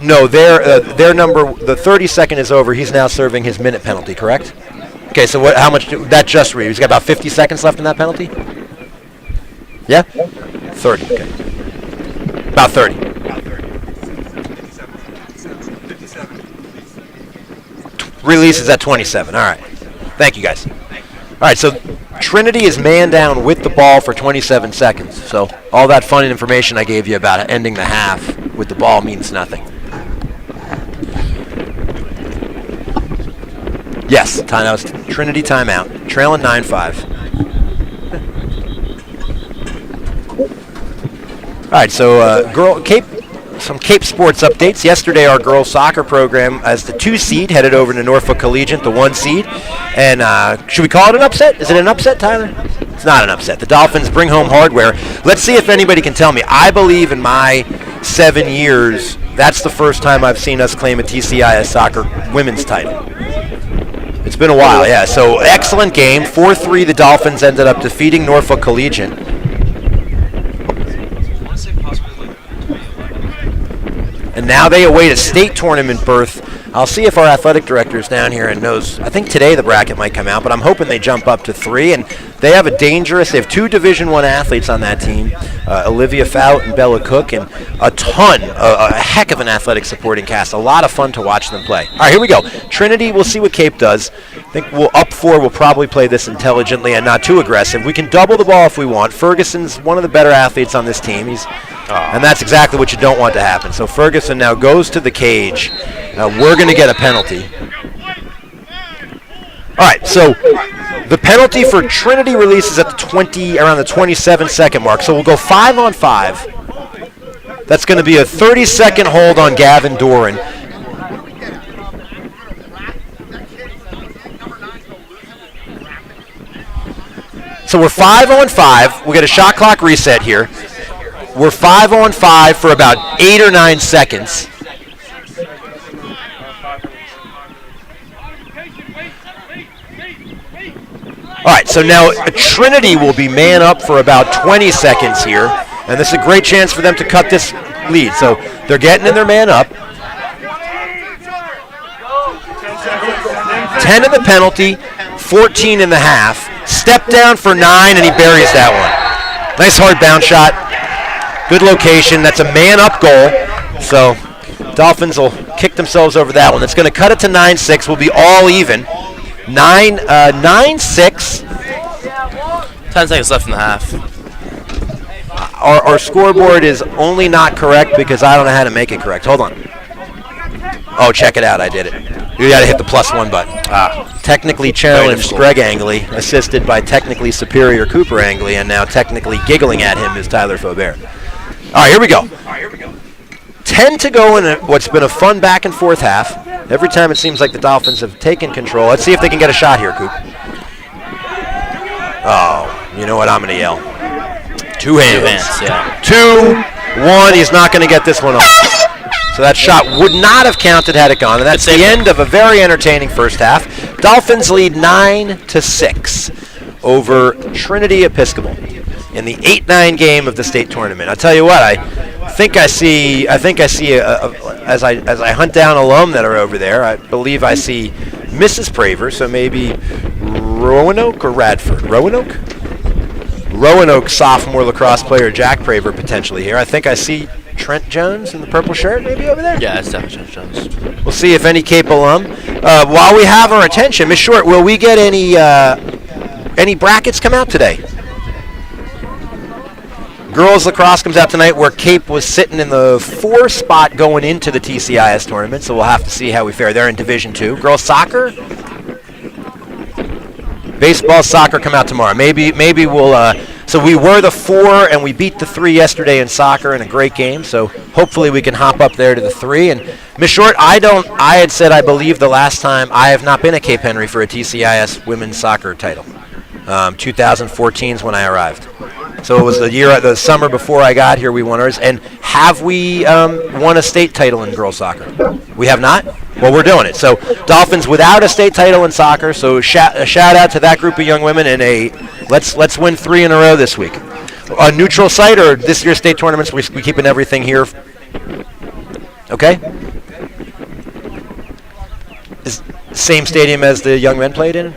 No, their number, the 30-second is over. He's now serving his minute penalty, correct? Okay, so how much that just read? He's got about 50 seconds left in that penalty? Yeah? 30, okay. About 30. Release is at 27. All right. Thank you, guys. All right, so Trinity is man down with the ball for 27 seconds. So all that fun information I gave you about ending the half with the ball means nothing. Yes, Trinity timeout. Trailing 9-5. All right, so some Cape sports updates. Yesterday, our girls soccer program, as the 2 seed, headed over to Norfolk Collegiate, the 1 seed. And should we call it an upset? Is it an upset, Tyler? It's not an upset. The Dolphins bring home hardware. Let's see if anybody can tell me. I believe in my 7 years, that's the first time I've seen us claim a TCIS soccer women's title. It's been a while, yeah. So excellent game. 4-3, the Dolphins ended up defeating Norfolk Collegiate. And now they await a state tournament berth. I'll see if our athletic director is down here and knows. I think today the bracket might come out, but I'm hoping they jump up to 3. And they have they have 2 Division I athletes on that team, Olivia Fout and Bella Cook, and a heck of an athletic supporting cast. A lot of fun to watch them play. All right, here we go. Trinity, we'll see what Cape does. I think up 4, we'll probably play this intelligently and not too aggressive. We can double the ball if we want. Ferguson's one of the better athletes on this team. And that's exactly what you don't want to happen. So Ferguson now goes to the cage. We're going to get a penalty. All right, so the penalty for Trinity releases at around the 27-second mark. So we'll go 5-on-5. That's going to be a 30-second hold on Gavin Doran. So we're 5-on-5. We get a shot clock reset here. We're 5-on-5 for about 8 or 9 seconds. All right, so now Trinity will be man up for about 20 seconds here, and this is a great chance for them to cut this lead. So they're getting in their man up. 10 in the penalty, 14 in the half. Step down for 9, and he buries that one. Nice hard bounce shot. Good location. That's a man-up goal. So Dolphins will kick themselves over that one. That's going to cut it to 9-6. We'll be all even. 9-6. 10 seconds left in the half. Our scoreboard is only not correct because I don't know how to make it correct. Hold on. Oh, check it out. I did it. You got to hit the +1 button. Technically challenged Greg Angley, assisted by technically superior Cooper Angley, and now technically giggling at him is Tyler Faubert. All right, here we go. 10 to go in what's been a fun back and forth half. Every time it seems like the Dolphins have taken control. Let's see if they can get a shot here, Coop. Oh, you know what? I'm going to yell. Two hands. Yeah. 2-1. He's not going to get this one off. So that shot would not have counted had it gone. And that's the end of a very entertaining first half. Dolphins lead 9-6 over Trinity Episcopal in the 8-9 game of the state tournament. I'll tell you what, I think I see as I hunt down alum that are over there, I believe I see Mrs. Praver, so maybe Roanoke or Radford? Roanoke sophomore lacrosse player Jack Praver potentially here. I think I see Trent Jones in the purple shirt maybe over there? Yeah, it's definitely Trent Jones. We'll see if any Cape alum. While we have our attention, Ms. Short, will we get any brackets come out today? Girls lacrosse comes out tonight where Cape was sitting in the 4 spot going into the TCIS tournament, so we'll have to see how we fare. They're in Division 2. Girls soccer? Baseball, soccer come out tomorrow. Maybe we'll so we were the 4 and we beat the 3 yesterday in soccer in a great game, so hopefully we can hop up there to the 3. And Ms. Short, I had said I believe the last time I have not been at Cape Henry for a TCIS women's soccer title. 2014 is when I arrived. So it was the summer before I got here we won ours. And have we won a state title in girls soccer? We have not? Well, we're doing it. So Dolphins without a state title in soccer. So a shout out to that group of young women, and let's win 3 in a row this week. A neutral site or this year's state tournaments, we keeping everything here. Okay? Is same stadium as the young men played in?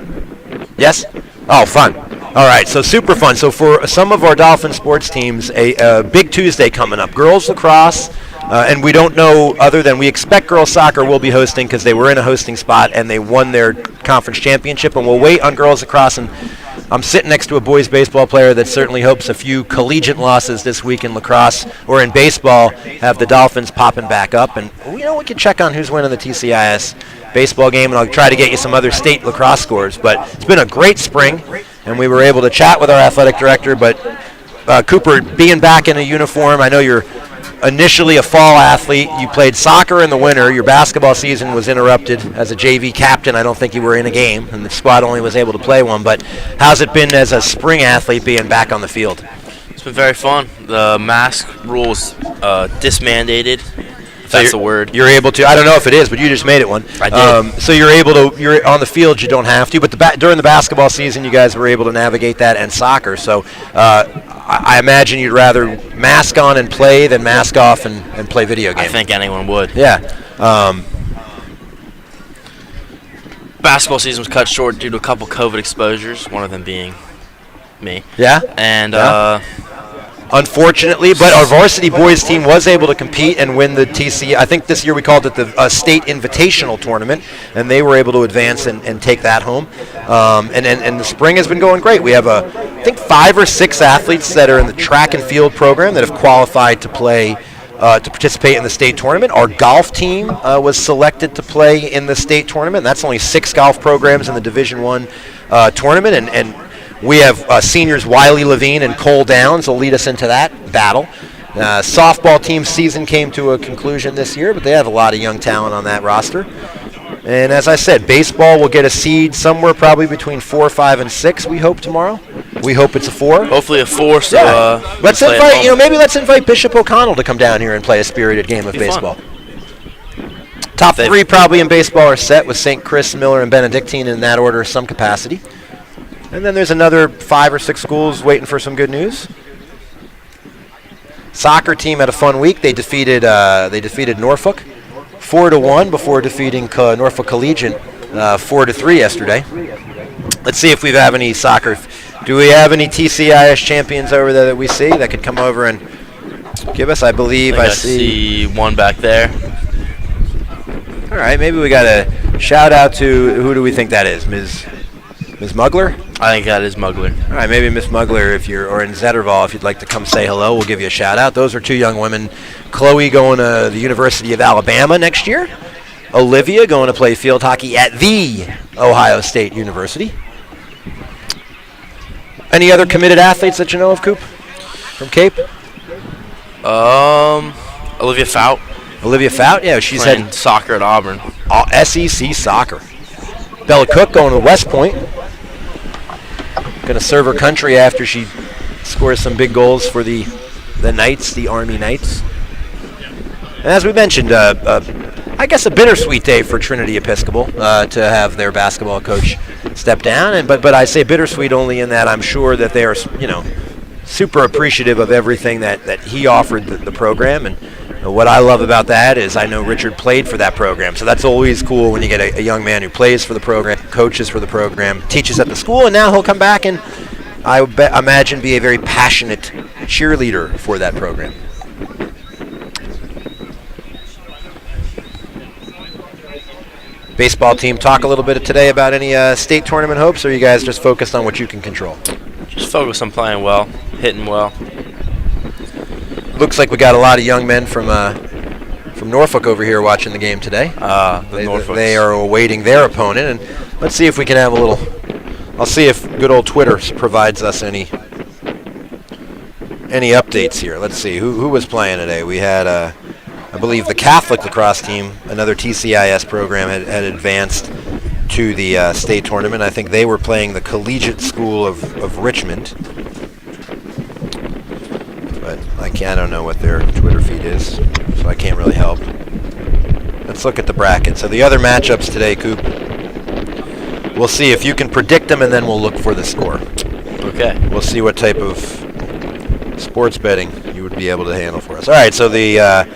Yes? Oh, fun. All right, so super fun. So for some of our Dolphin sports teams, a big Tuesday coming up. Girls lacrosse, and we don't know other than we expect girls soccer will be hosting because they were in a hosting spot and they won their conference championship, and we'll wait on girls lacrosse. And I'm sitting next to a boys baseball player that certainly hopes a few collegiate losses this week in lacrosse or in baseball have the Dolphins popping back up. And we can check on who's winning the TCIS baseball game, and I'll try to get you some other state lacrosse scores. But it's been a great spring, and we were able to chat with our athletic director. But Cooper, being back in a uniform, I know you're initially a fall athlete. You played soccer in the winter. Your basketball season was interrupted as a JV captain. I don't think you were in a game, and the squad only was able to play one. But how's it been as a spring athlete being back on the field? It's been very fun. The mask rules dismandated. So that's the word. You're able to. I don't know if it is, but you just made it one. I did. So you're able to. You're on the field. You don't have to. But during the basketball season, you guys were able to navigate that, and soccer. So I imagine you'd rather mask on and play than mask off and play video games. I think anyone would. Yeah. Basketball season was cut short due to a couple COVID exposures. One of them being me. Yeah. And. Unfortunately, but our varsity boys team was able to compete and win the TC. I think this year we called it the state invitational tournament, and they were able to advance and take that home. And the spring has been going great. We have I think 5 or 6 athletes that are in the track and field program that have qualified to play to participate in the state tournament. Our golf team was selected to play in the state tournament. That's only 6 golf programs in the Division I tournament, and we have seniors Wiley Levine and Cole Downs will lead us into that battle. Softball team season came to a conclusion this year, but they have a lot of young talent on that roster. And as I said, baseball will get a seed somewhere probably between 4, 5, and 6, we hope, tomorrow. We hope it's a 4. Hopefully a 4. So yeah. Let's invite, maybe let's invite Bishop O'Connell to come down here and play a spirited game of baseball. Top 3 probably in baseball are set with St. Chris, Miller, and Benedictine in that order, some capacity. And then there's another 5 or 6 schools waiting for some good news. Soccer team had a fun week. They defeated Norfolk 4-1 before defeating Norfolk Collegiate 4-3 yesterday. Let's see if we have any soccer. Do we have any TCIS champions over there that we see that could come over and give us? I believe I see one back there. All right, maybe we got a shout out to, who do we think that is? Ms. Mugler? I think that is Mugler. All right, maybe Miss Mugler, or in Zetterval, if you'd like to come say hello, we'll give you a shout out. Those are 2 young women. Chloe going to the University of Alabama next year. Olivia going to play field hockey at the Ohio State University. Any other committed athletes that you know of, Coop? From Cape? Olivia Fout. Olivia Fout? Yeah, she's playing heading soccer at Auburn. SEC soccer. Bella Cook going to West Point. Going to serve her country after she scores some big goals for the Knights, the Army Knights. And as we mentioned, I guess a bittersweet day for Trinity Episcopal to have their basketball coach step down. But I say bittersweet only in that I'm sure that they are, super appreciative of everything that he offered the program. And what I love about that is I know Richard played for that program. So that's always cool when you get a young man who plays for the program, coaches for the program, teaches at the school, and now he'll come back and I imagine be a very passionate cheerleader for that program. Baseball team, talk a little bit today about any state tournament hopes, or are you guys just focused on what you can control? Just focus on playing well, hitting well. Looks like we got a lot of young men from Norfolk over here watching the game today. They are awaiting their opponent, and let's see if we can have a little. I'll see if good old Twitter provides us any updates here. Let's see who was playing today. We had I believe the Catholic lacrosse team, another TCIS program, had advanced to the state tournament. I think they were playing the Collegiate School of Richmond. But I don't know what their Twitter feed is, so I can't really help. Let's look at the bracket. So the other matchups today, Coop, we'll see if you can predict them, and then we'll look for the score. Okay. We'll see what type of sports betting you would be able to handle for us. All right, so the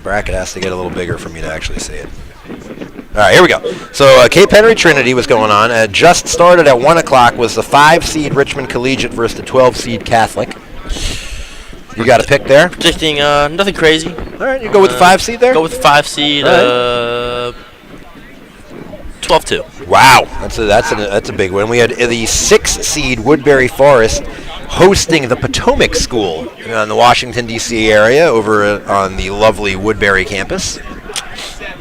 bracket has to get a little bigger for me to actually see it. All right, here we go. So Cape Henry Trinity was going on. Just started at 1 o'clock was the 5-seed Richmond Collegiate versus the 12-seed Catholic. You got a pick there? Predicting nothing crazy. All right, you go with the 5-seed there? Go with the 5-seed, 12-2. Wow, that's a big win. We had the 6-seed Woodbury Forest hosting the Potomac School in the Washington, D.C. area over on the lovely Woodbury campus.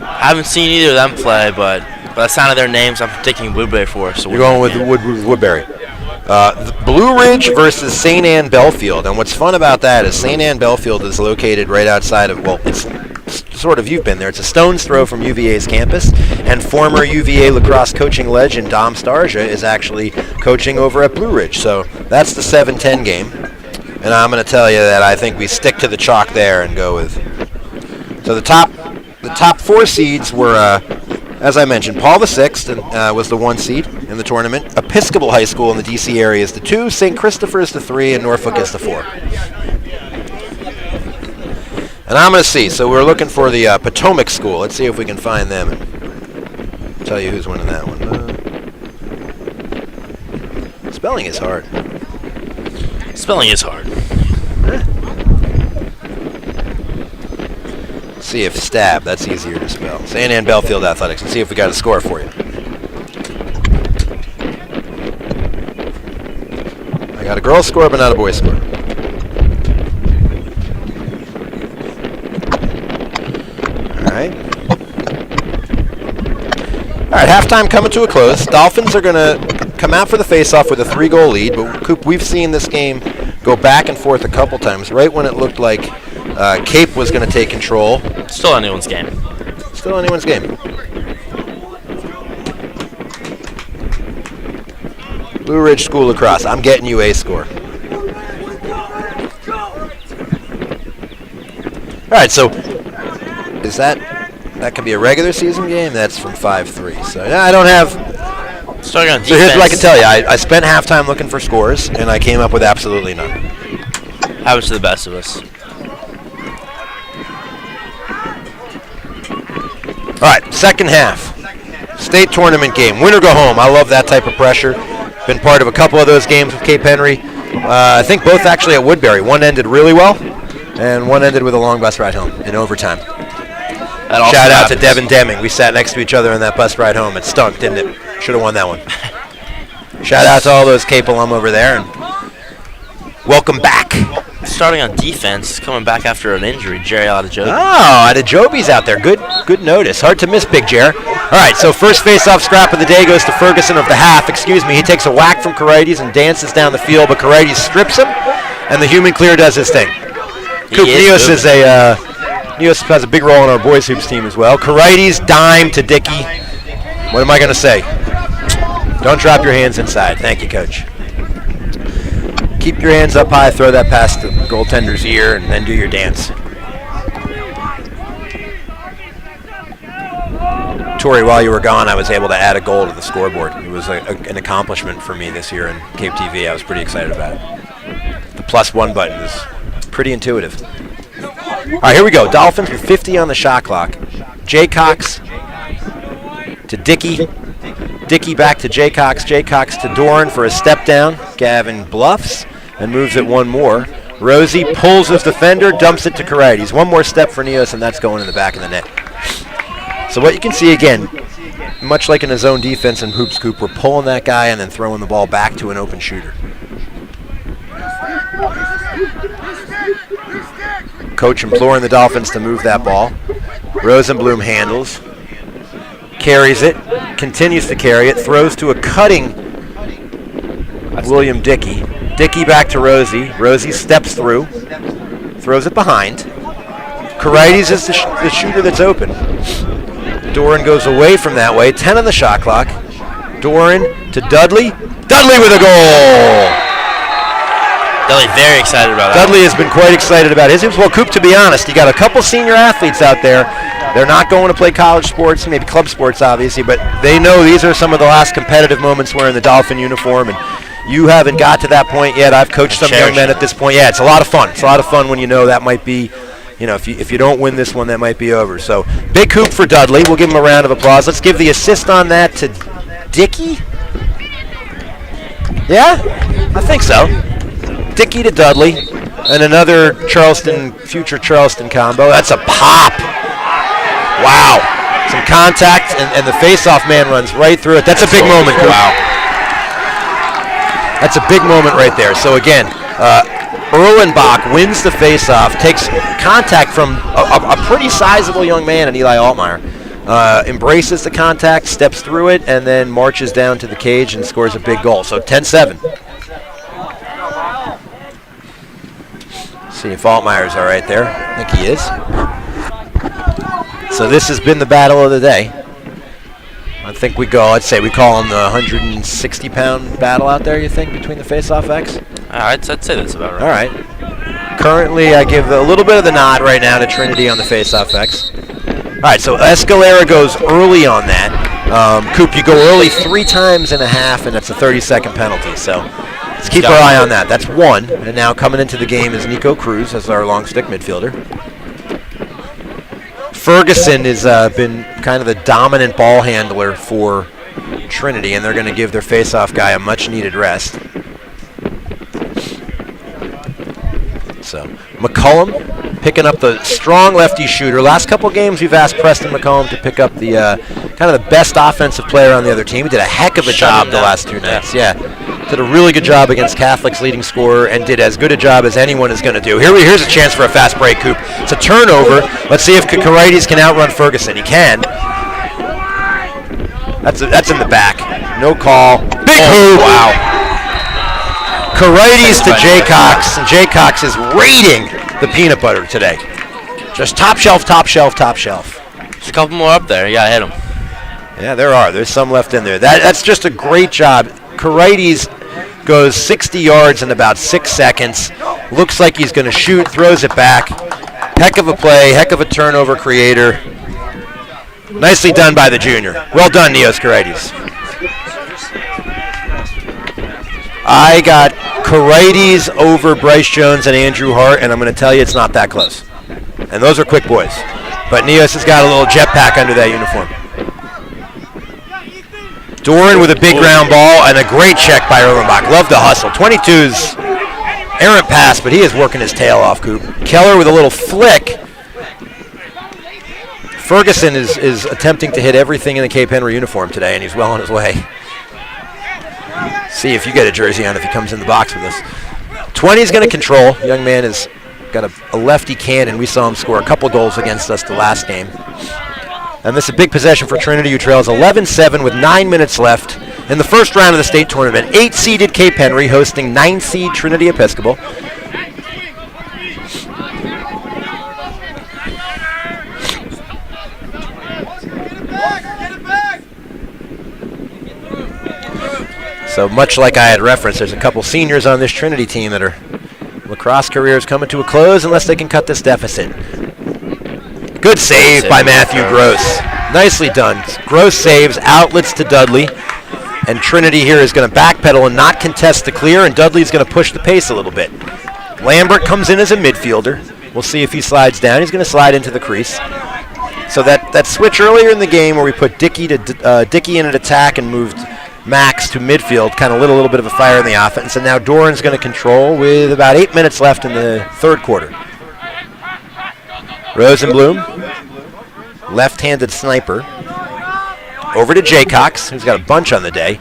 I haven't seen either of them play, but by the sound of their names, I'm predicting Woodbury Forest. So you're going with Woodbury. Blue Ridge versus St. Anne Belfield. And what's fun about that is St. Anne Belfield is located right outside of, it's sort of, you've been there. It's a stone's throw from UVA's campus. And former UVA lacrosse coaching legend Dom Starja is actually coaching over at Blue Ridge. So that's the 7-10 game. And I'm going to tell you that I think we stick to the chalk there and go with. So the top 4 seeds were, as I mentioned, Paul VI was the 1 seed in the tournament. Episcopal High School in the D.C. area is the 2, St. Christopher is the 3, and Norfolk is the 4. And I'm going to see. So we're looking for the Potomac School. Let's see if we can find them and tell you who's winning that one. Spelling is hard. Spelling is hard. See if Stab, that's easier to spell. St. Anne Belfield Athletics, and see if we got a score for you. I got a girl's score, but not a boy's score. All right, halftime coming to a close. Dolphins are going to come out for the face-off with a 3-goal lead, but Coop, we've seen this game go back and forth a couple times. Right when it looked like Cape was going to take control. Still anyone's game. Still anyone's game. Blue Ridge School Lacrosse. I'm getting you a score. All right, so is that could be a regular season game? That's from 5-3. So I don't have. Starting on defense. So here's what I can tell you. I spent halftime looking for scores, and I came up with absolutely none. Happens to the best of us. All right, second half. State tournament game. Win or go home. I love that type of pressure. Been part of a couple of those games with Cape Henry. I think both actually at Woodbury. One ended really well, and one ended with a long bus ride home in overtime. Shout out to Devin Deming. We sat next to each other on that bus ride home. It stunk, didn't it? Should have won that one. Shout out to all those Cape alum over there, and welcome back. Starting on defense, coming back after an injury, Jerry Adejobi. Oh, Adejobi's out there. Good notice. Hard to miss, Big Jer. All right, so first face-off scrap of the day goes to Ferguson of the half. Excuse me. He takes a whack from Carides and dances down the field, but Carides strips him, and the human clear does his thing. Coop Neos is Neos has a big role in our boys hoops team as well. Carides dime to Dickey. What am I going to say? Don't drop your hands inside. Thank you, Coach. Keep your hands up high, throw that past the goaltender's ear, and then do your dance. Tori, while you were gone, I was able to add a goal to the scoreboard. It was an accomplishment for me this year in Cape TV. I was pretty excited about it. The +1 button is pretty intuitive. All right, here we go. Dolphins with 50 on the shot clock. Jaycox to Dickey. Dickey back to Jaycox. Jaycox to Doran for a step down. Gavin bluffs and moves it one more. Rosie pulls his defender, dumps it to Carides. One more step for Neos, and that's going in the back of the net. So what you can see again, much like in a zone defense in Hoops Coop, we're pulling that guy and then throwing the ball back to an open shooter. Coach imploring the Dolphins to move that ball. Rosenblum handles, carries it, continues to carry it, throws to a cutting William Dickey. Dickey back to Rosie. Rosie steps through, throws it behind. Carides is the shooter that's open. Doran goes away from that way. 10 on the shot clock. Doran to Dudley. Dudley with a goal! Dudley very excited about that. Dudley has been quite excited about his hoops. Well, Coop, to be honest, you got a couple senior athletes out there. They're not going to play college sports, maybe club sports, obviously, but they know these are some of the last competitive moments wearing the Dolphin uniform, and you haven't got to that point yet. I've coached some young men at this point. Yeah, it's a lot of fun. It's a lot of fun when you know that might be, if you don't win this one, that might be over. So, big hoop for Dudley. We'll give him a round of applause. Let's give the assist on that to Dickey. Yeah, I think so. Dickey to Dudley, and another future Charleston combo. That's a pop. Wow. Some contact, and the face-off man runs right through it. That's a big moment. Wow. That's a big moment right there. So again, Erlenbach wins the face-off, takes contact from a pretty sizable young man in Eli Altmaier. Embraces the contact, steps through it, and then marches down to the cage and scores a big goal. So 10-7. See if Altmaier's all right there. I think he is. So this has been the battle of the day. I think I'd say we call him the 160-pound battle out there, you think, between the face-off X? I'd say that's about right. All right. Currently, I give a little bit of the nod right now to Trinity on the face-off X. All right, so Escalera goes early on that. Coop, you go early 3 times in a half, and it's a 30-second penalty. So let's keep our eye on that. That's one. And now coming into the game is Nico Cruz as our long stick midfielder. Ferguson has been kind of the dominant ball handler for Trinity, and they're going to give their face-off guy a much-needed rest. So McCullum picking up the strong lefty shooter. Last couple games we've asked Preston McCullum to pick up the kind of the best offensive player on the other team. He did a heck of a job the last 2 nights. Yeah, did a really good job against Catholic's leading scorer and did as good a job as anyone is going to do. Here's a chance for a fast break, Coop. It's a turnover. Let's see if Carides can outrun Ferguson. He can. That's in the back. No call. Big hoop. Wow. Carides to Jaycox, and Jaycox is raiding the peanut butter today. Just top shelf, top shelf, top shelf. There's a couple more up there. You gotta hit them. Yeah, there are. There's some left in there. That's just a great job. Carides goes 60 yards in about 6 seconds. Looks like he's going to shoot, throws it back. Heck of a play, heck of a turnover creator. Nicely done by the junior. Well done, Neos Karides. I got Karides over Bryce Jones and Andrew Hart, and I'm going to tell you it's not that close. And those are quick boys. But Neos has got a little jetpack under that uniform. Doran with a big ground ball and a great check by Erlenbach. Love the hustle. 22's errant pass, but he is working his tail off, Coop. Keller with a little flick. Ferguson is attempting to hit everything in the Cape Henry uniform today, and he's well on his way. See if you get a jersey on if he comes in the box with us. 20's going to control. Young man has got a lefty cannon. We saw him score a couple goals against us the last game. And this is a big possession for Trinity, who trails 11-7 with 9 minutes left in the first round of the state tournament. 8-seeded Cape Henry hosting 9-seed Trinity Episcopal. So much like I had referenced, there's a couple seniors on this Trinity team that are lacrosse careers coming to a close unless they can cut this deficit. Good save by Matthew Gross. Nicely done. Gross saves, outlets to Dudley. And Trinity here is going to backpedal and not contest the clear, and Dudley's going to push the pace a little bit. Lambert comes in as a midfielder. We'll see if he slides down. He's going to slide into the crease. So that switch earlier in the game where we put Dickey in an attack and moved Max to midfield kind of lit a little bit of a fire in the offense. And now Doran's going to control with about 8 minutes left in the third quarter. Rosenblum, left-handed sniper. Over to Jaycox, who's got a bunch on the day.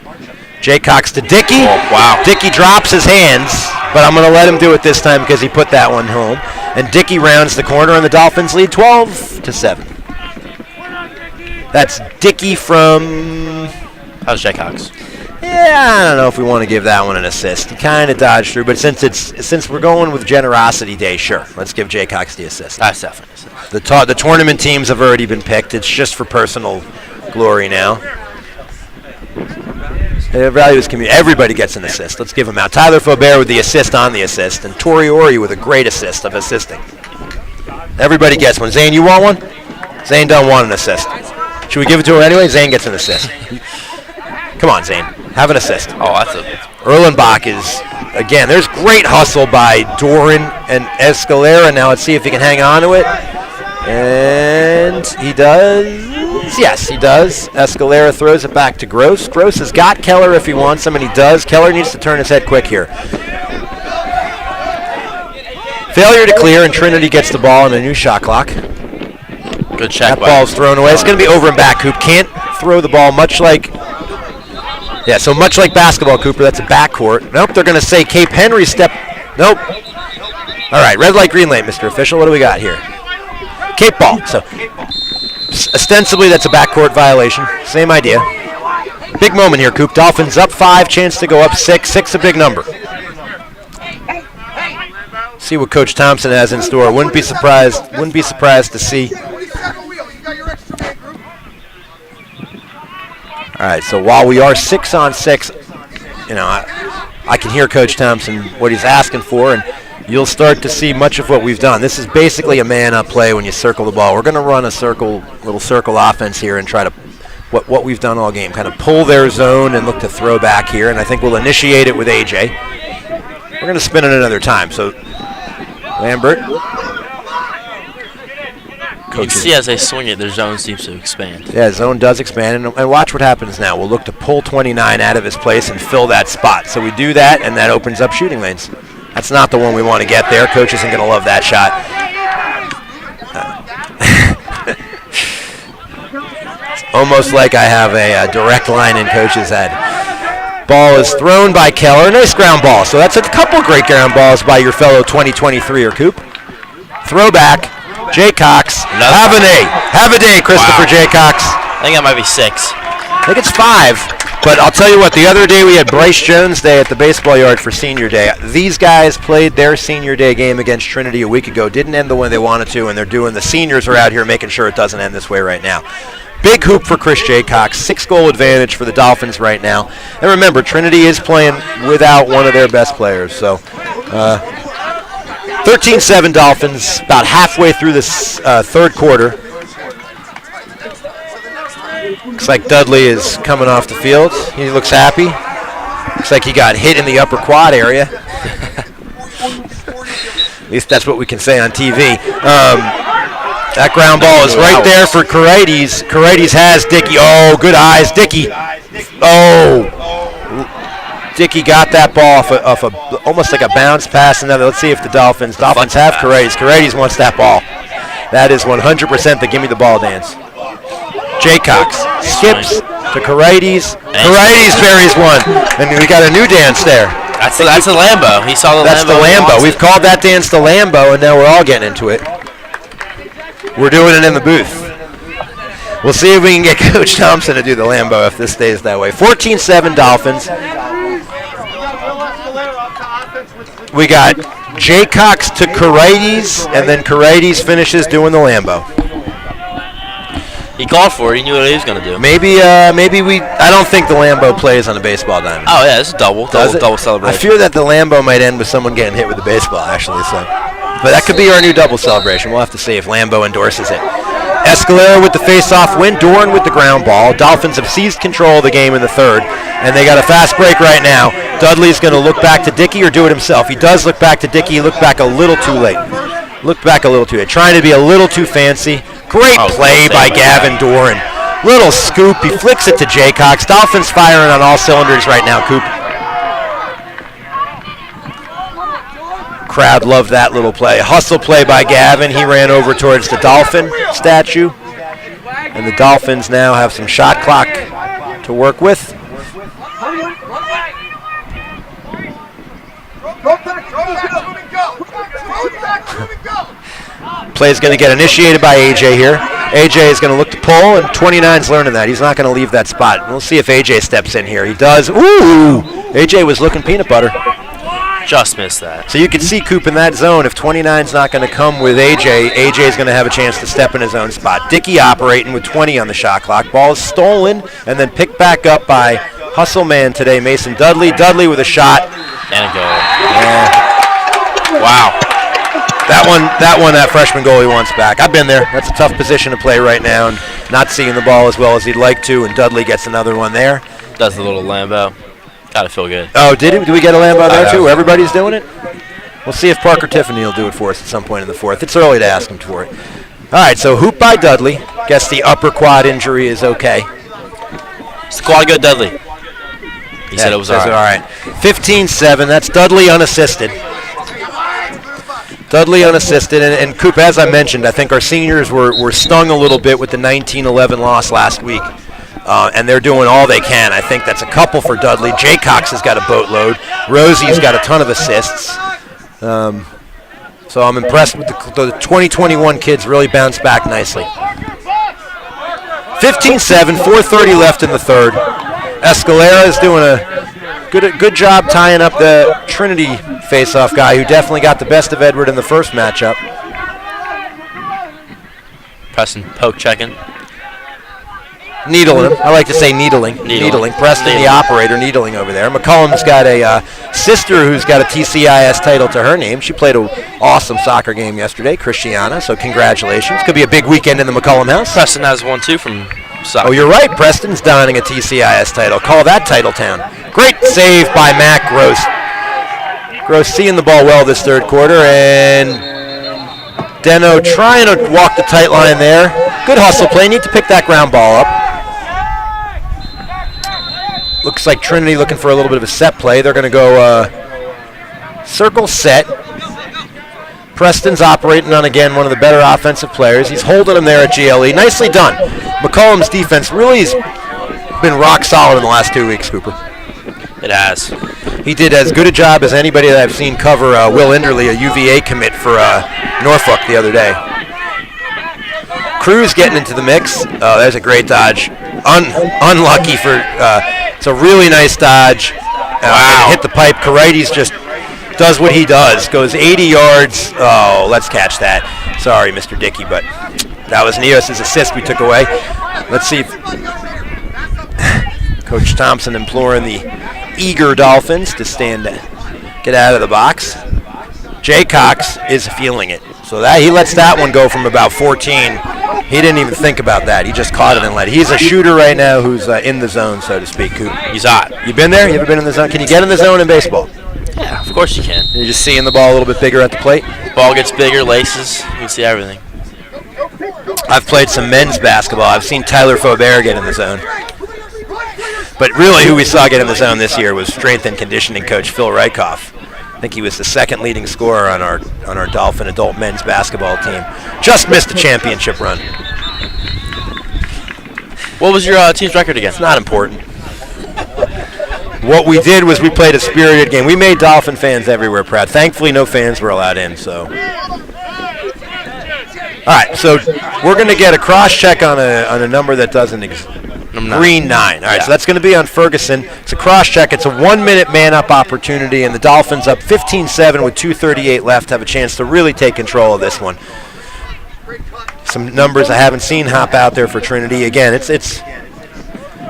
Jaycox to Dickey. Oh, wow. Dickey drops his hands, but I'm going to let him do it this time because he put that one home. And Dickey rounds the corner, and the Dolphins lead 12-7. That's Dickey from... How's Jaycox? Yeah, I don't know if we want to give that one an assist. He kind of dodged through, but since we're going with Generosity Day, sure, let's give Jaycox the assist. That's definitely. The tournament teams have already been picked. It's just for personal glory now. Value is community. Everybody gets an assist. Let's give him out. Tyler Faubert with the assist on the assist, and Tori Ori with a great assist of assisting. Everybody gets one. Zane, you want one? Zane don't want an assist. Should we give it to her anyway? Zane gets an assist. Come on, Zane. Have an assist. Oh, that's a... Erlenbach is, again, there's great hustle by Doran and Escalera. Now let's see if he can hang on to it. And he does. Yes, he does. Escalera throws it back to Gross. Gross has got Keller if he wants him, and he does. Keller needs to turn his head quick here. Failure to clear, and Trinity gets the ball in a new shot clock. Good check. That ball's thrown away. It's going to be over and back. Coop can't throw the ball much like... Yeah, so much like basketball, Cooper, that's a backcourt. Nope, they're going to say Cape Henry step. Nope. All right, red light, green light, Mr. Official. What do we got here? Cape ball. So ostensibly, that's a backcourt violation. Same idea. Big moment here, Coop. Dolphins up 5, chance to go up 6. 6 a big number. See what Coach Thompson has in store. Wouldn't be surprised to see. All right, so while we are 6-on-6, you know, I can hear Coach Thompson, what he's asking for, and you'll start to see much of what we've done. This is basically a man-up play when you circle the ball. We're going to run a little circle offense here and try to, what we've done all game, kind of pull their zone and look to throw back here, and I think we'll initiate it with AJ. We're going to spin it another time, so Lambert. You can see as they swing it, their zone seems to expand. Yeah, zone does expand, and watch what happens now. We'll look to pull 29 out of his place and fill that spot. So we do that, and that opens up shooting lanes. That's not the one we want to get there. Coach isn't going to love that shot. It's almost like I have a direct line in Coach's head. Ball is thrown by Keller. Nice ground ball. So that's a couple great ground balls by your fellow 2023er, Coop. Throwback. Jaycox, have a day, Christopher. Wow. Jaycox. I think that might be 6. I think it's 5, but I'll tell you what, the other day we had Bryce Jones Day at the baseball yard for senior day. These guys played their senior day game against Trinity a week ago, didn't end the way they wanted to, and they're doing, the seniors are out here making sure it doesn't end this way right now. Big hoop for Chris Jaycox. 6-goal advantage for the Dolphins right now. And remember, Trinity is playing without one of their best players. So 13-7 Dolphins, about halfway through this third quarter. Looks like Dudley is coming off the field. He looks happy. Looks like he got hit in the upper quad area. At least that's what we can say on TV. That ground ball is right there for Carides. Carides has Dickey. Oh, good eyes, Dickey. Oh, Dickey got that ball off almost like a bounce pass. And let's see if the Dolphins have Carides. Carides wants that ball. That is 100% the give me the ball dance. Jaycox skips to Carides. Carides buries one, and we got a new dance there. That's a Lambo. He saw the That's Lambo. the Lambo. We've called that dance the Lambo, and now we're all getting into it. We're doing it in the booth. We'll see if we can get Coach Thompson to do the Lambo if this stays that way. 14-7 Dolphins. We got Jaycox to Carides, and then Carides finishes doing the Lambo. He called for it. He knew what he was going to do. Maybe we. I don't think the Lambo plays on a baseball diamond. Oh yeah, it's a double celebration. I fear that the Lambo might end with someone getting hit with the baseball, actually. So, but that could be our new double celebration. We'll have to see if Lambo endorses it. Escalera with the face-off win. Doran with the ground ball. Dolphins have seized control of the game in the third, and they got a fast break right now. Dudley's going to look back to Dickey or do it himself. He does look back to Dickey. He looked back a little too late. Trying to be a little too fancy. Great play by Gavin Doran. Little scoop. He flicks it to Jaycox. Dolphins firing on all cylinders right now, Coop. Crowd loved that little play. Hustle play by Gavin. He ran over towards the Dolphin statue. And the Dolphins now have some shot clock to work with. Play is going to get initiated by AJ here. AJ is going to look to pull, and 29's learning that. He's not going to leave that spot. We'll see if AJ steps in here. He does. Ooh! AJ was looking peanut butter. Just missed that. So you can see Coop in that zone. If 29's not going to come with AJ, AJ's going to have a chance to step in his own spot. Dickey operating with 20 on the shot clock. Ball is stolen and then picked back up by hustle man today, Mason Dudley. Dudley with a shot. And a goal. Yeah. Wow. That freshman goalie wants back. I've been there. That's a tough position to play right now, and not seeing the ball as well as he'd like to, and Dudley gets another one there. Does the little Lambo. Gotta feel good. Oh, did he? Do we get a Lambo there too? Everybody's doing it? We'll see if Parker Tiffany will do it for us at some point in the fourth. It's early to ask him for it. All right, so hoop by Dudley. Guess the upper quad injury is okay. It's the quad good, Dudley. He said it was all right. 15-7. That's Dudley unassisted. And Coop, as I mentioned, I think our seniors were stung a little bit with the 19-11 loss last week. And they're doing all they can. I think that's a couple for Dudley. Jaycox has got a boatload. Rosie's got a ton of assists. So I'm impressed with the 2021 kids really bounced back nicely. 15-7, 4:30 left in the third. Escalera is doing a good job tying up the Trinity face-off guy who definitely got the best of Edward in the first matchup. Preston poke checking. Needling him. I like to say needling. Preston, the operator, needling over there. McCollum's got a sister who's got a TCIS title to her name. She played an awesome soccer game yesterday, Christiana, so congratulations. Could be a big weekend in the McCollum house. Preston has one, too, from soccer. Oh, you're right. Preston's donning a TCIS title. Call that title town. Great save by Mac Gross. Gross seeing the ball well this third quarter, and Deno trying to walk the tight line there. Good hustle play. Need to pick that ground ball up. Looks like Trinity looking for a little bit of a set play. They're going to go circle set. Preston's operating on, again, one of the better offensive players. He's holding him there at GLE. Nicely done. McCollum's defense really has been rock solid in the last 2 weeks, Cooper. It has. He did as good a job as anybody that I've seen cover Will Enderley, a UVA commit for Norfolk the other day. Cruz getting into the mix. Oh, there's a great dodge. Unlucky for... it's a really nice dodge. Wow. Hit the pipe. Carides just does what he does. Goes 80 yards. Oh, let's catch that. Sorry, Mr. Dickey, but that was Neos' assist we took away. Let's see if Coach Thompson imploring the eager Dolphins to get out of the box. Jay Cox is feeling it. So that he lets that one go from about 14. He didn't even think about that. He just caught it and let it. He's a shooter right now who's in the zone, so to speak. He's hot. You been there? You ever been in the zone? Can you get in the zone in baseball? Yeah, of course you can. You're just seeing the ball a little bit bigger at the plate? Ball gets bigger, laces. You can see everything. I've played some men's basketball. I've seen Tyler Faubert get in the zone. But really who we saw get in the zone this year was strength and conditioning coach Phil Rykoff. I think he was the second leading scorer on our Dolphin adult men's basketball team. Just missed the championship run. What was your team's record again? It's not important. What we did was we played a spirited game. We made Dolphin fans everywhere proud. Thankfully, no fans were allowed in. So, all right. So we're going to get a cross check on a number that doesn't exist. Green 9. All right, so that's going to be on Ferguson. It's a cross-check. It's a 1-minute man-up opportunity, and the Dolphins up 15-7 with 2:38 left have a chance to really take control of this one. Some numbers I haven't seen hop out there for Trinity. Again, it's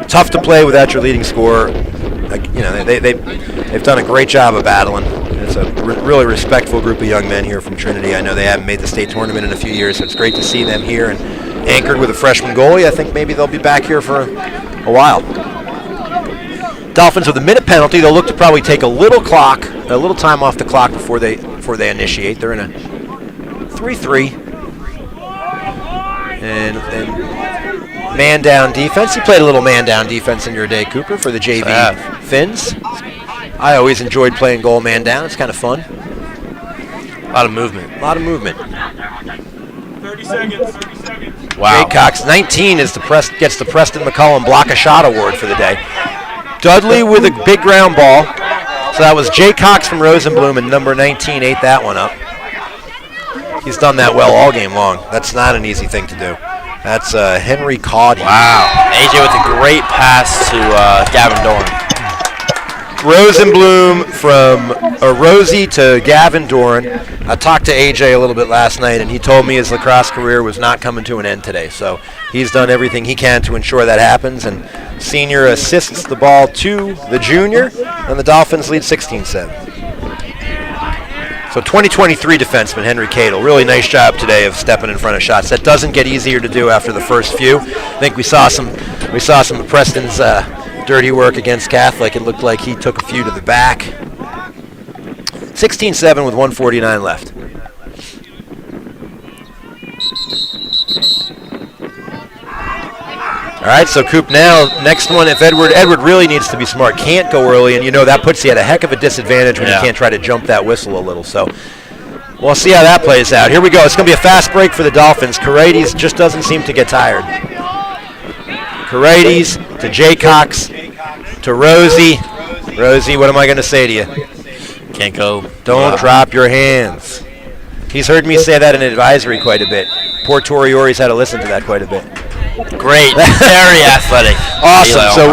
tough to play without your leading scorer. They've done a great job of battling. It's a really respectful group of young men here from Trinity. I know they haven't made the state tournament in a few years, so it's great to see them here and anchored with a freshman goalie. I think maybe they'll be back here for a while. Dolphins with a minute penalty. They'll look to probably take a little time off the clock before they initiate. They're in a 3-3 and man down defense. You played a little man down defense in your day, Cooper, for the JV Finns. I always enjoyed playing goal man down. It's kind of fun. A lot of movement. 30 seconds. Wow. Jay Cox, 19, gets the Preston McCullum Block a Shot Award for the day. Dudley with a big ground ball. So that was Jay Cox from Rosenblum, and number 19 ate that one up. He's done that well all game long. That's not an easy thing to do. That's Henry Cawdy. Wow. AJ with a great pass to Gavin Dorn. Rosenblum from Rosie to Gavin Doran. I talked to AJ a little bit last night, and he told me his lacrosse career was not coming to an end today. So he's done everything he can to ensure that happens. And senior assists the ball to the junior, and the Dolphins lead 16-7. So 2023 defenseman Henry Cadle, really nice job today of stepping in front of shots. That doesn't get easier to do after the first few. I think we saw some of Preston's dirty work against Catholic. It looked like he took a few to the back. 16-7 with 1:49 left. All right, so Coop now, next one, if Edward really needs to be smart, can't go early, and that puts you at a heck of a disadvantage when you can't try to jump that whistle a little. So we'll see how that plays out. Here we go. It's going to be a fast break for the Dolphins. Caraides just doesn't seem to get tired. Caraides to Jay Cox to Rosie. Rosie, what am I going to say to you? Can't go. Don't drop your hands. He's heard me say that in advisory quite a bit. Poor Toriori's had to listen to that quite a bit. Great. Very athletic. Awesome. So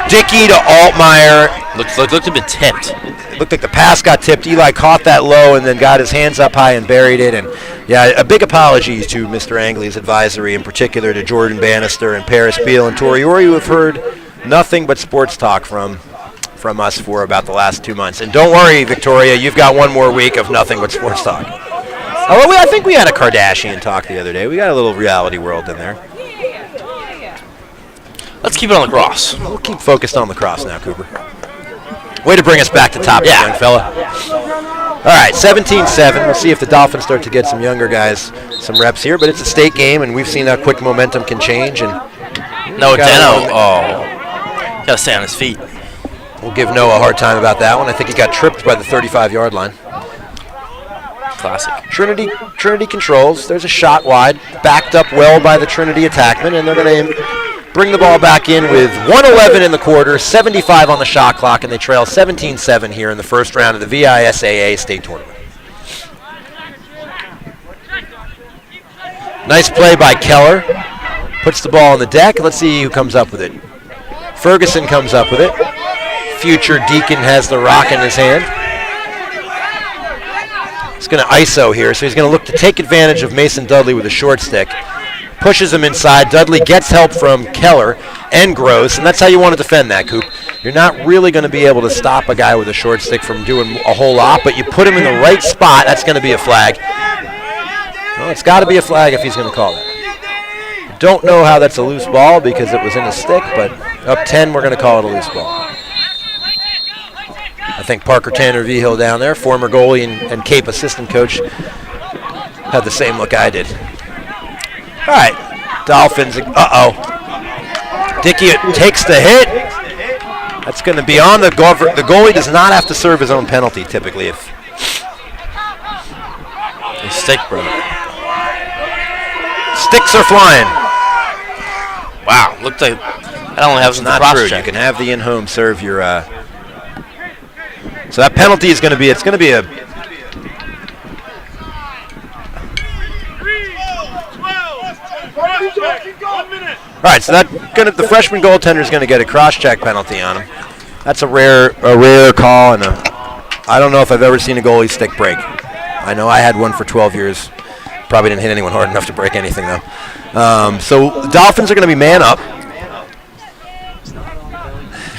Dickey to Altmaier. Looked a bit tipped. Looked like the pass got tipped. Eli caught that low and then got his hands up high and buried it. And yeah, a big apology to Mr. Angley's advisory, in particular to Jordan Bannister and Paris Beal and Toriori, who have heard nothing but sports talk from us for about the last 2 months. And don't worry, Victoria, you've got one more week of nothing but sports talk. Oh, I think we had a Kardashian talk the other day. We got a little reality world in there. Let's keep it on lacrosse. We'll keep focused on lacrosse now, Cooper. Way to bring us back to topic, young fella. All right, 17-7. We'll see if the Dolphins start to get some younger guys some reps here, but it's a state game, and we've seen how quick momentum can change. And Noah Deno, got to stay on his feet. We'll give Noah a hard time about that one. I think he got tripped by the 35-yard line. Classic. Trinity controls. There's a shot wide, backed up well by the Trinity attackmen, and they're going to bring the ball back in with 1:11 in the quarter, 75 on the shot clock, and they trail 17-7 here in the first round of the VISAA state tournament. Nice play by Keller. Puts the ball on the deck. Let's see who comes up with it. Ferguson comes up with it. Future Deacon has the rock in his hand. He's going to ISO here, so he's going to look to take advantage of Mason Dudley with a short stick. pushes him inside. Dudley gets help from Keller and Gross, and that's how you want to defend that, Coop. You're not really going to be able to stop a guy with a short stick from doing a whole lot, but you put him in the right spot, that's going to be a flag. Well, it's got to be a flag if he's going to call that. Don't know how that's a loose ball because it was in a stick, but up 10, we're going to call it a loose ball. I think Parker Tanner Vigil down there, former goalie and Cape assistant coach, had the same look I did. All right, Dolphins, Dickey takes the hit. That's going to be on the goal. The goalie does not have to serve his own penalty typically. If the stick broke. Sticks are flying. Wow, looked like that only happens in the not cross true. check. You can have the in-home serve your. So that penalty is going to be. It's going to be a. All right, so the freshman goaltender is going to get a cross-check penalty on him. That's a rare call, and I don't know if I've ever seen a goalie stick break. I know I had one for 12 years. Probably didn't hit anyone hard enough to break anything, though. So the Dolphins are going to be man up.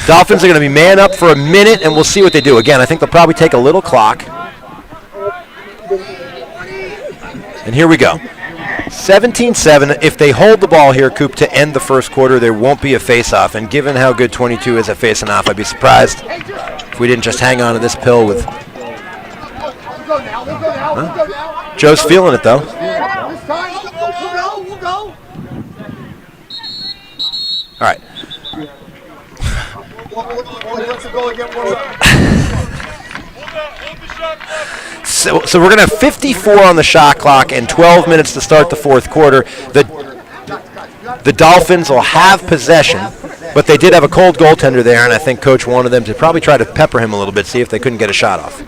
Dolphins are going to be man up for a minute, and we'll see what they do. Again, I think they'll probably take a little clock. And here we go. 17-7. If they hold the ball here, Coop, to end the first quarter, there won't be a face-off. And given how good 22 is at facing off, I'd be surprised if we didn't just hang on to this pill with... Huh? Joe's feeling it, though. All right. So we're going to have 54 on the shot clock and 12 minutes to start the fourth quarter. The Dolphins will have possession, but they did have a cold goaltender there, and I think Coach wanted them to probably try to pepper him a little bit, see if they couldn't get a shot off.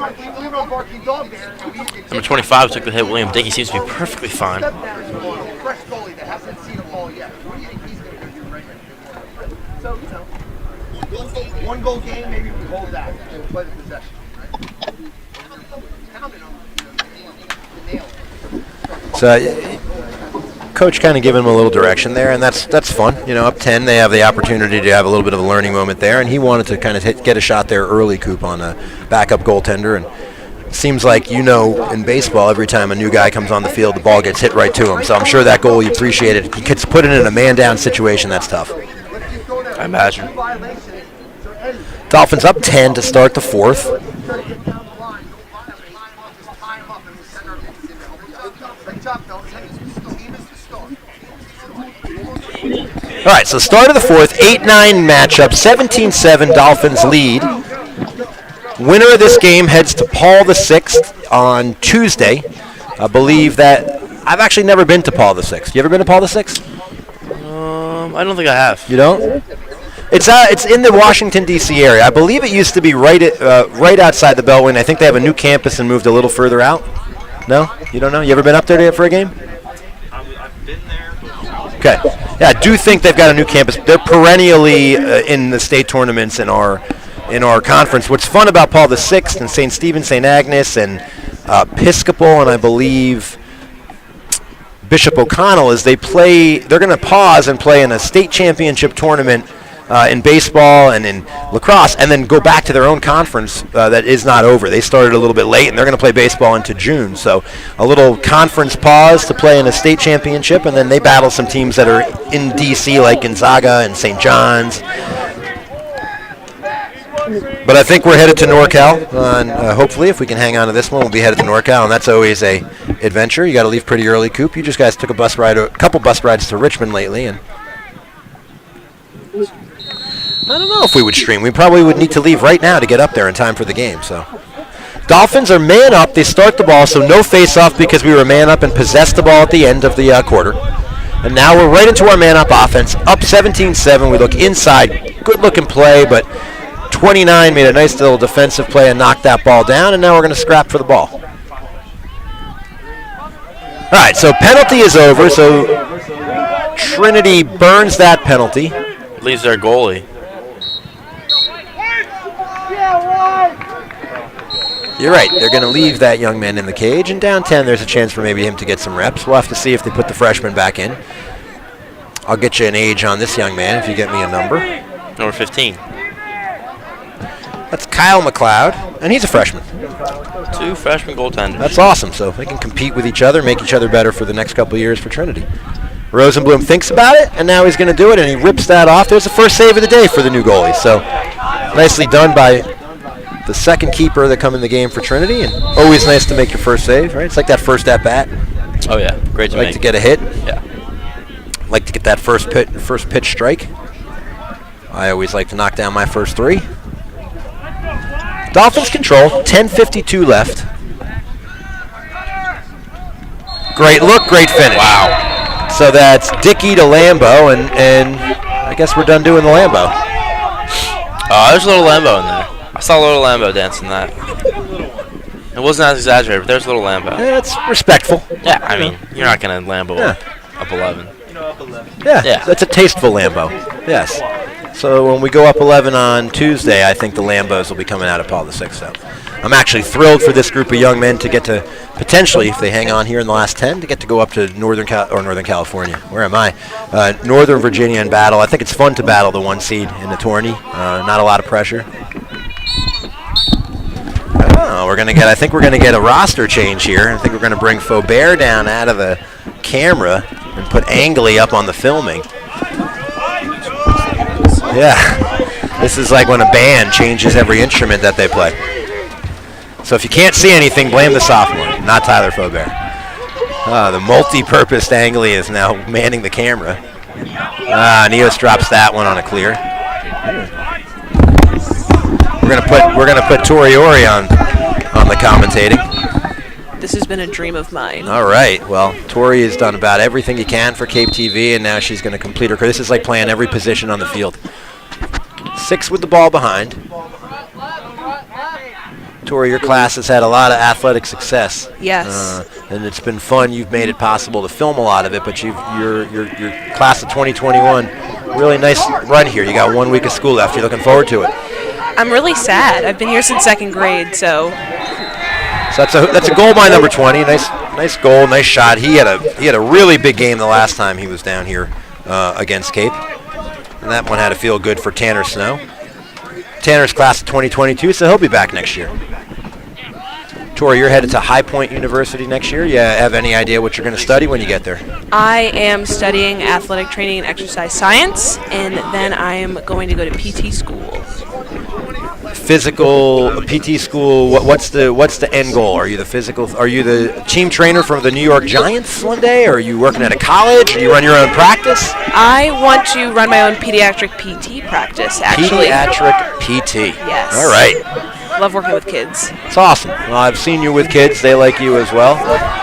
Number 25 took the hit. William Dickey seems to be perfectly fine. One goal game, maybe we hold that and play the possession. So, Coach kind of giving him a little direction there, and that's fun. You know, up 10, they have the opportunity to have a little bit of a learning moment there, and he wanted to kind of get a shot there early, Coop, on a backup goaltender. And it seems like, you know, in baseball, every time a new guy comes on the field, the ball gets hit right to him. So I'm sure that goal, you appreciate it. He gets put in a man-down situation. That's tough. I imagine. Dolphins up 10 to start the fourth. All right, so start of the fourth, 8-9 matchup, 17-7, Dolphins lead. Winner of this game heads to Paul VI on Tuesday. I believe that I've actually never been to Paul VI. You ever been to Paul VI? I don't think I have. You don't? It's in the Washington, D.C. area. I believe it used to be right outside the Beltway. I think they have a new campus and moved a little further out. No? You don't know? You ever been up there for a game? I've been there. Okay. Yeah, I do think they've got a new campus. They're perennially in the state tournaments in our conference. What's fun about Paul VI and St. Stephen, St. Agnes, and Episcopal, and I believe Bishop O'Connell is they're going to pause and play in a state championship tournament in baseball and in lacrosse, and then go back to their own conference that is not over. They started a little bit late, and they're going to play baseball into June. So a little conference pause to play in a state championship, and then they battle some teams that are in D.C. like Gonzaga and St. John's. But I think we're headed to NorCal, and hopefully if we can hang on to this one, we'll be headed to NorCal, and that's always a adventure. You got to leave pretty early, Coop. You just guys took a couple bus rides to Richmond lately, and I don't know if we would stream. We probably would need to leave right now to get up there in time for the game. So, Dolphins are man up. They start the ball, so no face-off because we were man up and possessed the ball at the end of the quarter. And now we're right into our man up offense. Up 17-7. We look inside. Good-looking play, but 29 made a nice little defensive play and knocked that ball down, and now we're going to scrap for the ball. All right, so penalty is over. So Trinity burns that penalty. Leaves their goalie. You're right. They're going to leave that young man in the cage, and down 10, there's a chance for maybe him to get some reps. We'll have to see if they put the freshman back in. I'll get you an age on this young man if you get me a number. Number 15. That's Kyle Mccloud, and he's a freshman. 2 freshman goaltenders. That's awesome. So they can compete with each other, make each other better for the next couple of years for Trinity. Rosenblum thinks about it, and now he's going to do it, and he rips that off. There's the first save of the day for the new goalie. So nicely done by the second keeper that come in the game for Trinity, and always nice to make your first save, right? It's like that first at-bat. Oh, yeah. Great to Like make. to get a hit. Yeah. Like to get that first pitch strike. I always like to knock down my first 3. Dolphins control, 10:52 left. Great look, great finish. Wow. So that's Dickey to Lambo, and I guess we're done doing the Lambo. There's a little Lambo in there. I saw a little Lambo dancing that. It wasn't as exaggerated, but there's a little Lambo. Yeah, it's respectful. Yeah, I mean, you're not going to Lambo up 11. Yeah, that's a tasteful Lambo. Yes. So when we go up 11 on Tuesday, I think the Lambos will be coming out of Paul VI. So I'm actually thrilled for this group of young men to get to potentially, if they hang on here in the last 10, to get to go up to Northern California. Where am I? Northern Virginia and battle. I think it's fun to battle the 1 seed in the tourney. Not a lot of pressure. Oh, I think we're gonna get a roster change here. I think we're gonna bring Faubert down out of the camera and put Angley up on the filming. Yeah, this is like when a band changes every instrument that they play. So if you can't see anything, blame the sophomore, not Tyler Faubert. The multi-purposed Angley is now manning the camera. Neos drops that one on a clear. We're gonna put Toriori on the commentating. This has been a dream of mine. All right. Well, Tori has done about everything he can for Cape TV, and now she's going to complete her career. This is like playing every position on the field. 6 with the ball behind. Tori, your class has had a lot of athletic success. Yes. And it's been fun. You've made it possible to film a lot of it, but your class of 2021, really nice run here. You got 1 week of school left. You're looking forward to it. I'm really sad. I've been here since 2nd grade, so. So that's a goal by number 20. Nice goal, nice shot. He had a really big game the last time he was down here against Cape, and that one had to feel good for Tanner Snow. Tanner's class of 2022, so he'll be back next year. Tori, you're headed to High Point University next year. You have any idea what you're going to study when you get there? I am studying athletic training and exercise science, and then I am going to go to PT school. Physical PT school. What's the end goal? Are you the team trainer for the New York Giants one day? Or are you working at a college? Do you run your own practice? I want to run my own pediatric PT practice, actually. Pediatric PT. Yes. All right. Love working with kids. It's awesome. Well, I've seen you with kids. They like you as well.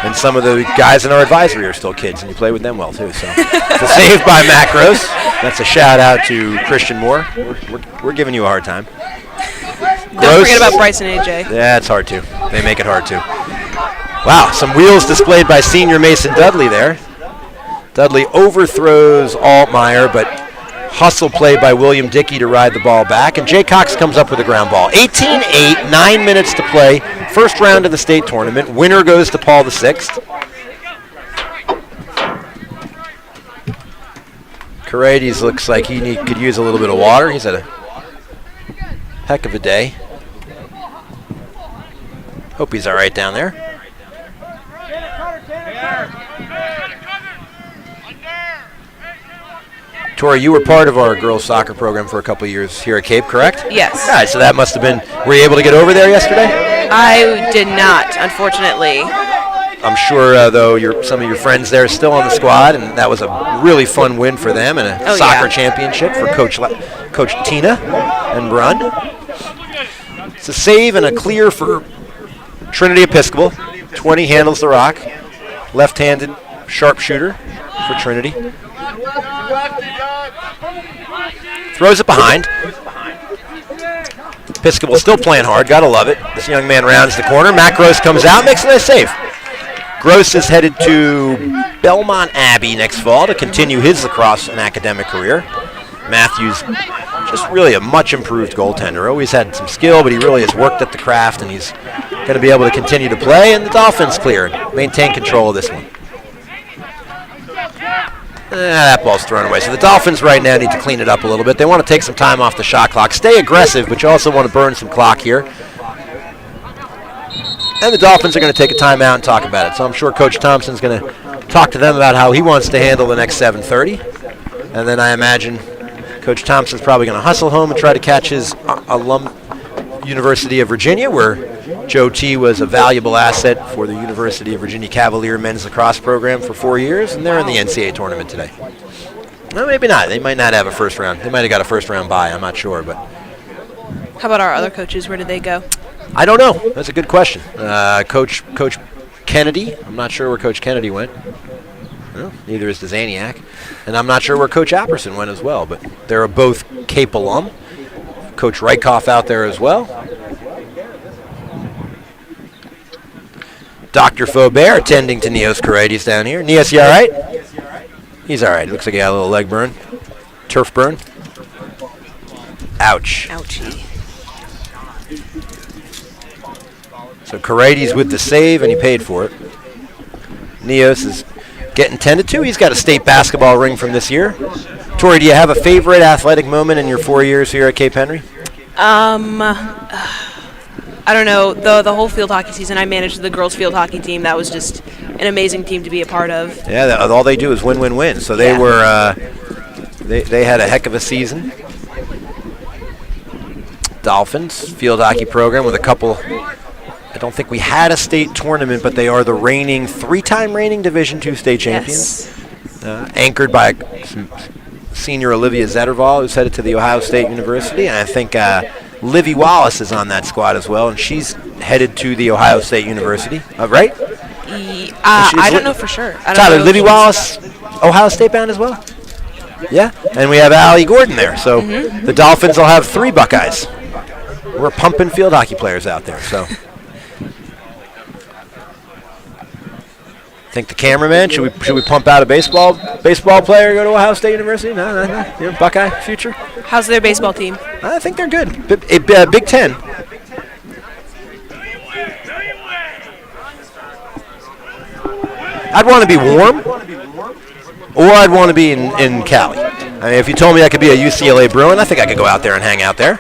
And some of the guys in our advisory are still kids, and you play with them well, too. So it's a save by Macros. That's a shout-out to Christian Moore. We're giving you a hard time. Don't forget about Bryce and AJ. Yeah, it's hard, too. They make it hard, too. Wow, some wheels displayed by senior Mason Dudley there. Dudley overthrows Altmaier, but hustle play by William Dickey to ride the ball back, and Jay Cox comes up with a ground ball. 18-8, 9 minutes to play. First round of the state tournament. Winner goes to Paul VI. Corrades looks like he could use a little bit of water. He's had a heck of a day. Hope he's all right down there. Tori, you were part of our girls soccer program for a couple of years here at Cape, correct? Yes. All right, so that must have been, were you able to get over there yesterday? I did not, unfortunately. I'm sure, though, some of your friends there are still on the squad, and that was a really fun win for them and a soccer championship for Coach Tina and Brun. It's a save and a clear for Trinity Episcopal. 20 handles the rock. Left-handed sharpshooter for Trinity. Throws it behind. Episcopal still playing hard. Gotta love it. This young man rounds the corner. Matt Gross comes out, makes a nice save. Gross is headed to Belmont Abbey next fall to continue his lacrosse and academic career. Matthews, just really a much improved goaltender. Always had some skill, but he really has worked at the craft, and he's going to be able to continue to play. And the Dolphins clear, maintain control of this one. That ball's thrown away. So the Dolphins right now need to clean it up a little bit. They want to take some time off the shot clock. Stay aggressive, but you also want to burn some clock here. And the Dolphins are going to take a timeout and talk about it. So I'm sure Coach Thompson's going to talk to them about how he wants to handle the next 7:30. And then I imagine Coach Thompson's probably going to hustle home and try to catch his alum University of Virginia, where Joe T was a valuable asset for the University of Virginia Cavalier men's lacrosse program for 4 years, and they're in the NCAA tournament today. Well, maybe not. They might not have a first round. They might have got a first round bye. I'm not sure, but How about our other coaches? Where did they go? I don't know. That's a good question. Coach Kennedy. I'm not sure where Coach Kennedy went. Well, neither is Zaniak, and I'm not sure where Coach Apperson went as well. But they're both Cape alum. Coach Rykoff out there as well. Dr. Faubert attending to Neos Kareides down here. Neos, you all right? He's all right. Looks like he got a little leg burn. Turf burn. Ouch. Ouchie. So Kareides with the save, and he paid for it. Neos is getting tended to. He's got a state basketball ring from this year. Tori, do you have a favorite athletic moment in your 4 years here at Cape Henry? I don't know. The whole field hockey season, I managed the girls' field hockey team. That was just an amazing team to be a part of. Yeah, all they do is win, win, win. So they were, they had a heck of a season. Dolphins field hockey program with a couple. I don't think we had a state tournament, but they are the three-time reigning Division II state champions. Yes. Anchored by senior Olivia Zetterval, who's headed to the Ohio State University, and I think Livy Wallace is on that squad as well, and she's headed to the Ohio State University, right? I don't know for sure. Tyler, Livy Wallace, Ohio State bound as well? Yeah, and we have Allie Gordon there, so the Dolphins will have 3 Buckeyes. We're pumping field hockey players out there, so. Think the cameraman, should we pump out a baseball player, go to Ohio State University? No. You know, Buckeye future. How's their baseball team? I think they're good. Big Ten. I'd want to be warm, or I'd want to be in Cali. I mean, if you told me I could be a UCLA Bruin, I think I could go out there and hang out there.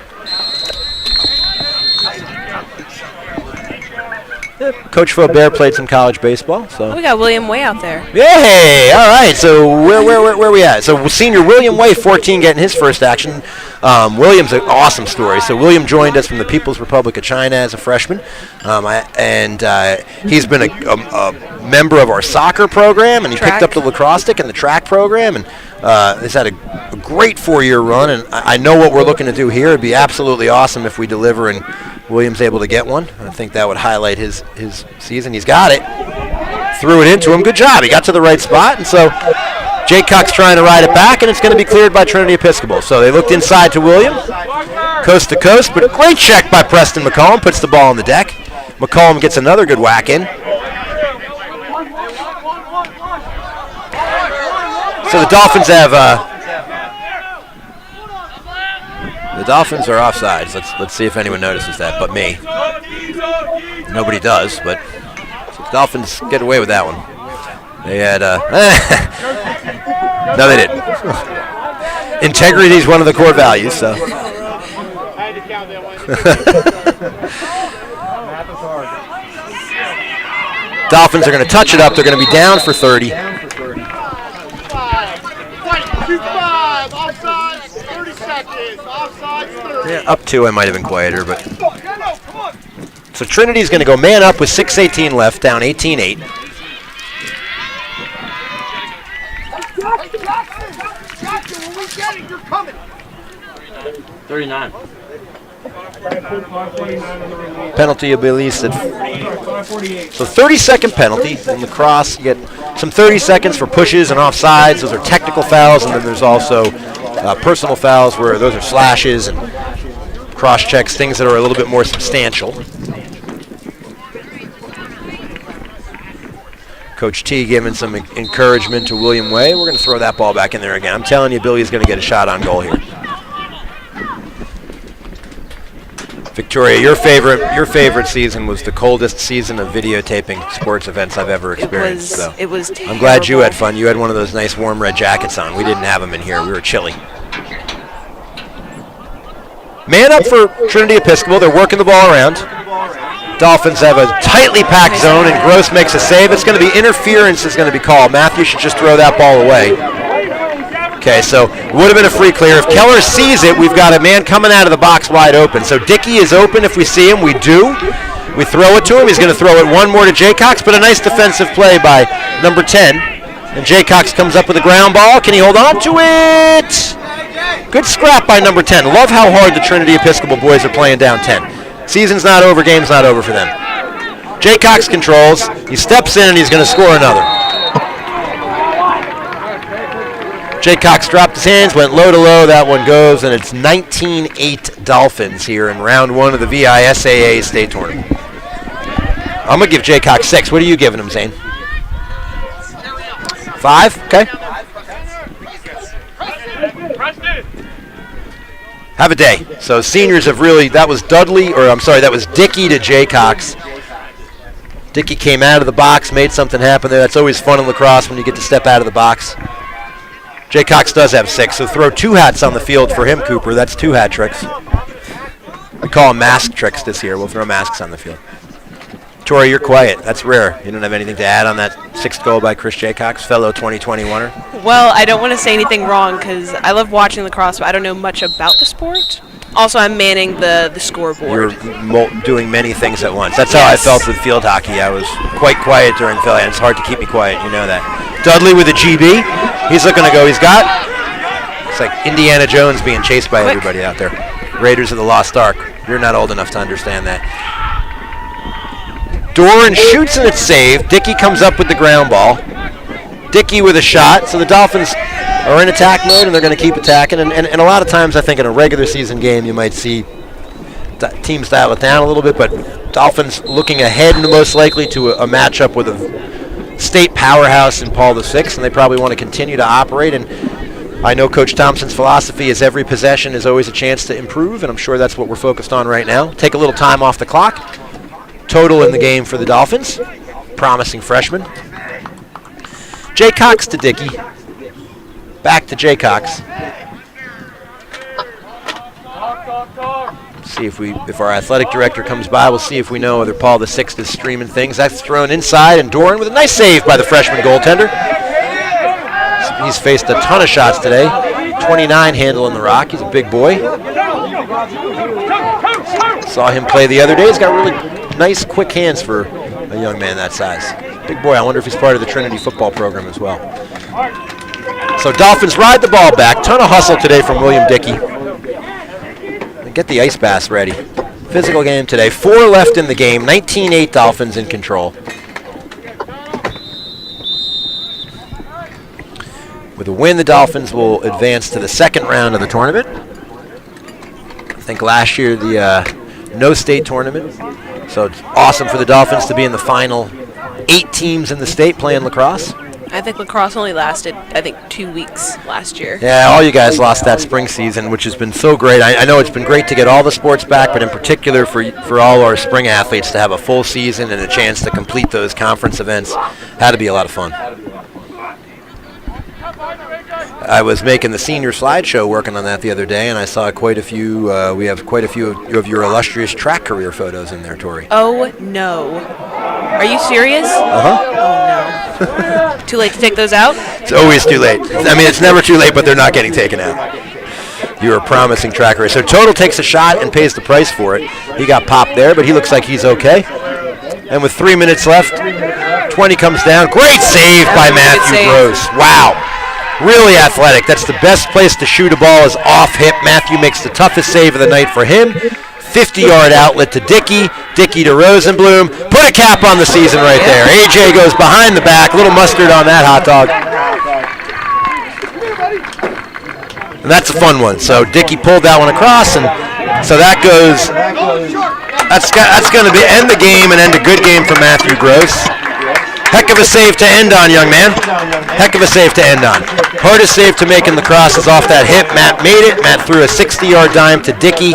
Coach Faubert played some college baseball, so. Oh, we got William Way out there. Yay! All right. So where we at? So senior William Way, 14, getting his first action. William's an awesome story. So William joined us from the People's Republic of China as a freshman, and he's been a member of our soccer program, and he picked up the lacrosse stick and the track program, and he's had a great 4-year run. And I know what we're looking to do here. It'd be absolutely awesome if we deliver and William's able to get one. I think that would highlight his season. He's got it. Threw it into him. Good job. He got to the right spot. And so Jake Cox trying to ride it back, and it's going to be cleared by Trinity Episcopal. So they looked inside to William. Coast to coast, but a great check by Preston McCollum. Puts the ball on the deck. McCollum gets another good whack in. So the Dolphins have... The Dolphins are offsides. Let's see if anyone notices that, but me. Nobody does, but so the Dolphins get away with that one. They had no, they didn't. Integrity is one of the core values, so. I had to count that one. Dolphins are going to touch it up. They're going to be down for 30. 2-5, offsides, 30 seconds, offsides, 30. Yeah, up 2, I might have been quieter, but. So Trinity's going to go man up with 6:18 left, down 18-8. Jackson, when we get it, you're coming. 39. Penalty will be released at. So 30-second penalty in lacrosse. You get some 30 seconds for pushes and offsides. Those are technical fouls, and then there's also personal fouls where those are slashes and cross checks, things that are a little bit more substantial. Coach T giving some encouragement to William Way. We're going to throw that ball back in there again. I'm telling you, Billy's going to get a shot on goal here. Victoria, your favorite season was the coldest season of videotaping sports events I've ever experienced. It was terrible. I'm glad you had fun. You had one of those nice warm red jackets on. We didn't have them in here. We were chilly. Man up for Trinity Episcopal. They're working the ball around. Dolphins have a tightly packed zone, and Gross makes a save. It's going to be interference is going to be called. Matthew should just throw that ball away. Okay, so it would have been a free clear. If Keller sees it, we've got a man coming out of the box wide open. So Dickey is open if we see him. We do. We throw it to him. He's going to throw it one more to Jaycox, but a nice defensive play by number 10. And Jaycox comes up with a ground ball. Can he hold on to it? Good scrap by number 10. Love how hard the Trinity Episcopal boys are playing down 10. Season's not over. Game's not over for them. Jaycox controls. He steps in, and he's going to score another. Jaycox dropped his hands, went low to low. That one goes, and it's 19-8 Dolphins here in round 1 of the VISAA state tournament. I'm going to give Jaycox 6. What are you giving him, Zane? 5? Okay. Have a day. So seniors have really, that was Dickey to Jaycox. Dickey came out of the box, made something happen there. That's always fun in lacrosse when you get to step out of the box. Jaycox does have 6, so throw 2 hats on the field for him, Cooper. That's 2 hat tricks. We call them mask tricks this year. We'll throw masks on the field. Tori, you're quiet. That's rare. You don't have anything to add on that 6th goal by Chris Jaycox, fellow 2021er? Well, I don't want to say anything wrong because I love watching lacrosse, but I don't know much about the sport. Also, I'm manning the scoreboard. You're doing many things at once. That's how I felt with field hockey. I was quite quiet during field, and it's hard to keep me quiet. You know that. Dudley with a GB. He's looking to go. He's got. It's like Indiana Jones being chased by everybody out there. Raiders of the Lost Ark. You're not old enough to understand that. Doran shoots and it's saved. Dickey comes up with the ground ball. Dickey with a shot. So the Dolphins are in attack mode, and they're going to keep attacking. And a lot of times I think in a regular season game you might see teams dial it down a little bit, but Dolphins looking ahead most likely to a matchup with a state powerhouse in Paul VI, and they probably want to continue to operate. And I know Coach Thompson's philosophy is every possession is always a chance to improve, and I'm sure that's what we're focused on right now. Take a little time off the clock. Total in the game for the Dolphins. Promising freshman. Jaycox to Dickey. Back to Jaycox. See if our athletic director comes by. We'll see if we know whether Paul VI is streaming things. That's thrown inside, and Doran with a nice save by the freshman goaltender. He's faced a ton of shots today. 29 handling the rock. He's a big boy. Saw him play the other day. He's got really nice, quick hands for a young man that size. Big boy. I wonder if he's part of the Trinity football program as well. So Dolphins ride the ball back. Ton of hustle today from William Dickey. Get the ice baths ready. Physical game today. 4 left in the game. 19-8 Dolphins in control. With a win, the Dolphins will advance to the second round of the tournament. I think last year the no state tournament. So it's awesome for the Dolphins to be in the final 8 teams in the state playing lacrosse. I think lacrosse only lasted, 2 weeks last year. Yeah, all you guys lost that spring season, which has been so great. I know it's been great to get all the sports back, but in particular for all our spring athletes to have a full season and a chance to complete those conference events had to be a lot of fun. I was making the senior slideshow working on that the other day, and I saw quite a few, we have quite a few of your illustrious track career photos in there, Tori. Oh, no. Are you serious? Uh-huh. Oh, no. Too late to take those out? It's always too late. I mean, it's never too late, but they're not getting taken out. You're a promising track career. So Total takes a shot and pays the price for it. He got popped there, but he looks like he's okay. And with 3 minutes left, 20 comes down. Great save by Matthew Gross. Wow. Really athletic. That's the best place to shoot a ball is off hip. Matthew makes the toughest save of the night for him. 50-yard outlet to Dickey. Dickey to Rosenblum. Put a cap on the season right there. AJ goes behind the back. A little mustard on that hot dog. And that's a fun one. So Dickey pulled that one across, and so that goes. That's going to end the game and end a good game for Matthew Gross. Heck of a save to end on, young man. Heck of a save to end on. Hardest save to make in lacrosse is off that hip. Matt made it. Matt threw a 60-yard dime to Dickey.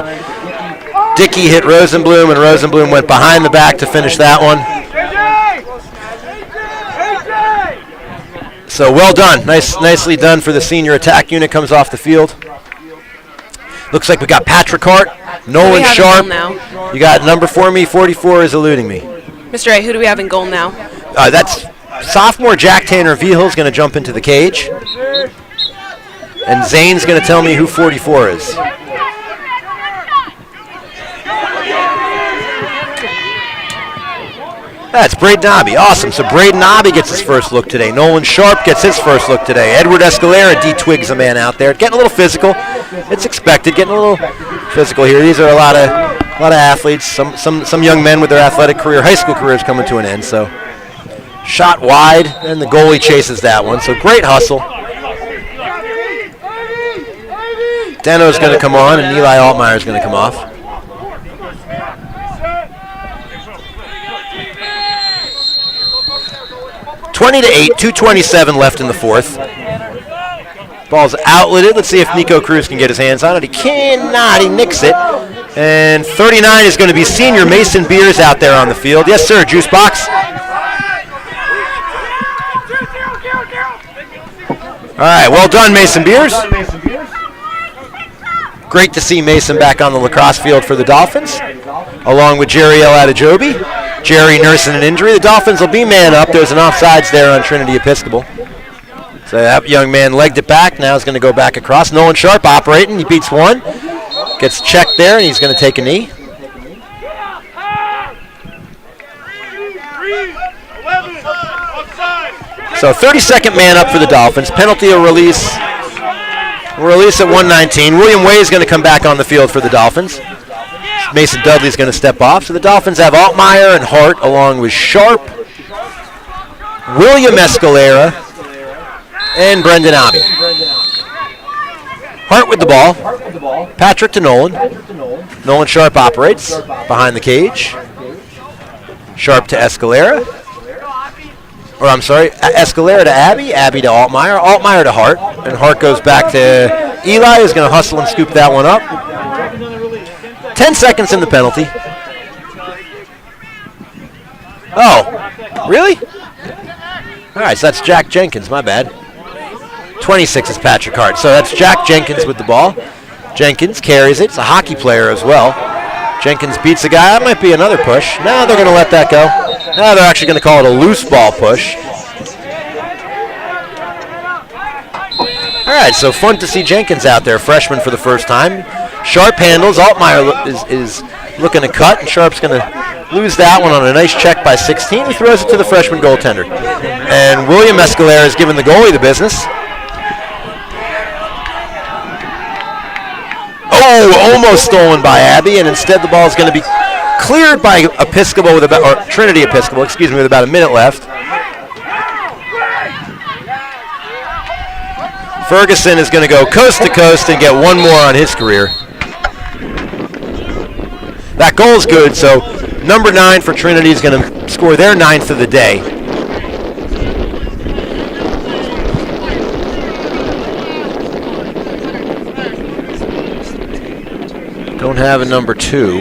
Dickey hit Rosenblum, and Rosenblum went behind the back to finish that one. So well done. Nicely done for the senior attack unit. Comes off the field. Looks like we got Patrick Hart, Nolan Sharp. Now? You got number for me, 44 is eluding me. Mr. A, who do we have in goal now? That's sophomore Jack Tanner Vigil is going to jump into the cage. And Zane's going to tell me who 44 is. That's Braden Nobby. Awesome. So Braden Nobby gets his first look today. Nolan Sharp gets his first look today. Edward Escalera D-twigs a man out there. Getting a little physical. It's expected. Getting a little physical here. These are a lot of athletes. Some young men with their athletic career, high school careers coming to an end. So shot wide, and the goalie chases that one. So great hustle. Deno's going to come on, and Eli Altmeier's going to come off. (20 to 8), 2:27 left in the fourth. Ball's outletted. Let's see if Nico Cruz can get his hands on it. He cannot. He nicks it. And 39 is going to be senior Mason Beers out there on the field. Yes, sir. Juice box. All right. Well done, Mason Beers. Great to see Mason back on the lacrosse field for the Dolphins, along with Jerry L. Adejobi. Jerry nursing an injury. The Dolphins will be man up. There's an offsides there on Trinity Episcopal. So that young man legged it back. Now he's going to go back across. Nolan Sharp operating. He beats one. Gets checked there, and he's going to take a knee. So 32nd man up for the Dolphins. Penalty will release. Release at 1:19. William Way is going to come back on the field for the Dolphins. Mason Dudley's going to step off. So the Dolphins have Altmaier and Hart along with Sharp, William Escalera, and Brendan Abbey. Hart with the ball. Patrick to Nolan. Nolan Sharp operates behind the cage. Sharp to Escalera. Or I'm sorry, Escalera to Abbey, Abbey to Altmaier, Altmaier to Hart, and Hart goes back to Eli, who's going to hustle and scoop that one up. 10 seconds in the penalty. Oh, really? All right, so that's Jack Jenkins, my bad. 26 is Patrick Hart. So that's Jack Jenkins with the ball. Jenkins carries it. It's a hockey player as well. Jenkins beats a guy. That might be another push. Now they're going to let that go. Now they're actually going to call it a loose ball push. All right, so fun to see Jenkins out there, freshman for the first time. Sharp handles. Altmaier is looking to cut, and Sharp's going to lose that one on a nice check by 16. He throws it to the freshman goaltender. And William Escalera is giving the goalie the business. Oh, almost stolen by Abbey, and instead the ball is going to be cleared by Episcopal with about, or Trinity Episcopal, excuse me, with about a minute left. Ferguson is going to go coast to coast and get one more on his career. That goal's good, so number 9 for Trinity is going to score their 9th of the day. Don't have a number 2.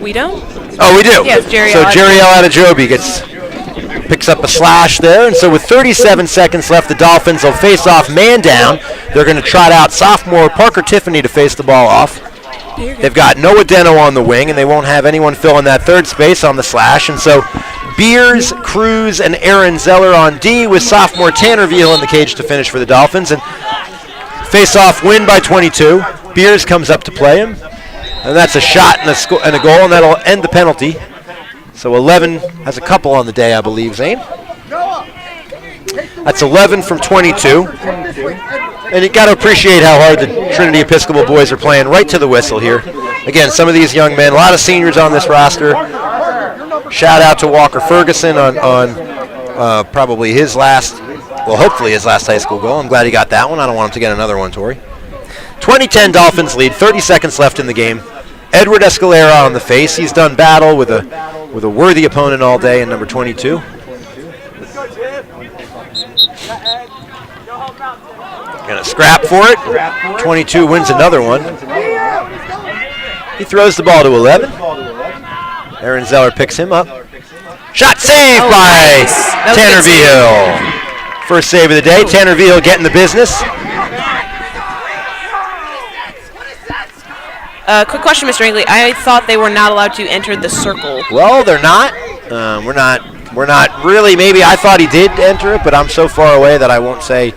We don't? Oh, we do. Yes, Jerry So L. Jerry L. Adejobi picks up a slash there, and so with 37 seconds left, the Dolphins will face off man down. They're going to trot out sophomore Parker Tiffany to face the ball off. They've got Noah Deno on the wing, and they won't have anyone filling that third space on the slash, and so Beers, Cruz, and Aaron Zeller on D with sophomore Tanner Veal in the cage to finish for the Dolphins, and face-off win by 22. Beers comes up to play him, and that's a shot and a goal, and that'll end the penalty. So 11 has a couple on the day, I believe, Zane. That's 11 from 22. And you got to appreciate how hard the Trinity Episcopal boys are playing right to the whistle here. Again, some of these young men, a lot of seniors on this roster. Shout out to Walker Ferguson on probably his last, well, hopefully his last high school goal. I'm glad he got that one. I don't want him to get another one, Tori. 20-10 Dolphins lead, 30 seconds left in the game. Edward Escalera on the face. He's done battle with a worthy opponent all day in number 22. Gonna scrap for it. 22 wins another one. He throws the ball to 11. Aaron Zeller picks him up. Shot saved by Tanner Vigil. First save of the day. Tanner Vigil getting the business. Quick question, Mr. Angley. I thought they were not allowed to enter the circle. Well, they're not. We're not really. Maybe I thought he did enter it, but I'm so far away that I won't say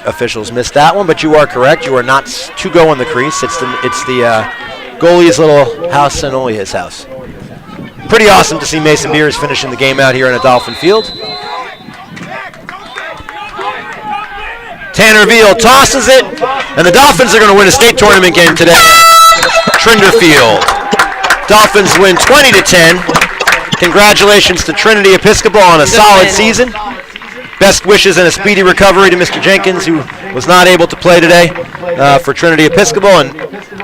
officials missed that one. But you are correct. You are not to go in the crease. It's the goalie's little house and only his house. Pretty awesome to see Mason Beers finishing the game out here in a Dolphin field. Tanner Veal tosses it, and the Dolphins are going to win a state tournament game today. Trinder Field. Dolphins win 20-10. Congratulations to Trinity Episcopal on a solid season. Best wishes and a speedy recovery to Mr. Jenkins, who was not able to play today for Trinity Episcopal. And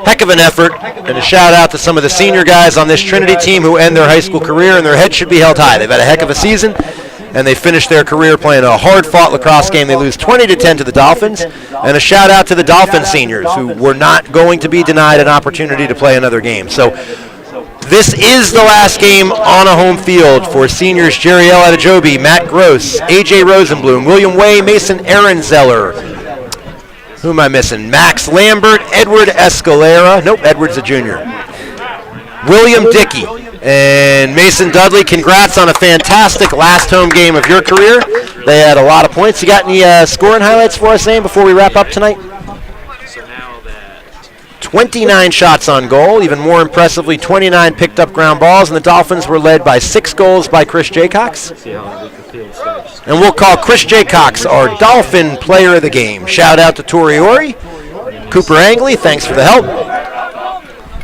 heck of an effort, and a shout out to some of the senior guys on this Trinity team who end their high school career, and their heads should be held high. They've had a heck of a season, and they finished their career playing a hard-fought lacrosse game. They lose 20-10 to the Dolphins, and a shout out to the Dolphin seniors who were not going to be denied an opportunity to play another game. So this is the last game on a home field for seniors Jerry L. Adejobi, Matt Gross, A.J. Rosenblum, William Way, Mason Aaron Zeller. Who am I missing? Max Lambert, Edward Escalera. Nope, Edward's a junior. William Dickey and Mason Dudley. Congrats on a fantastic last home game of your career. They had a lot of points. You got any scoring highlights for us, Zane, before we wrap up tonight? 29 shots on goal. Even more impressively, 29 picked up ground balls, and the Dolphins were led by 6 goals by Chris Jaycox. And we'll call Chris Jaycox our Dolphin player of the game. Shout out to Tori Ori, Cooper Angley, thanks for the help.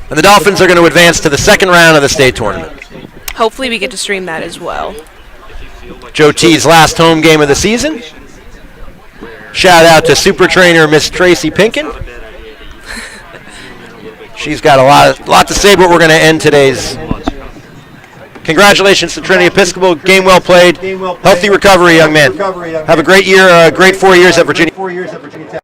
And the Dolphins are going to advance to the second round of the state tournament. Hopefully we get to stream that as well. Joe T's last home game of the season. Shout out to super trainer Miss Tracy Pinkin. She's got a lot to say, but we're going to end today's. Congratulations to Trinity Episcopal. Game well played. Healthy recovery, young man. Have a great year, great 4 years at Virginia.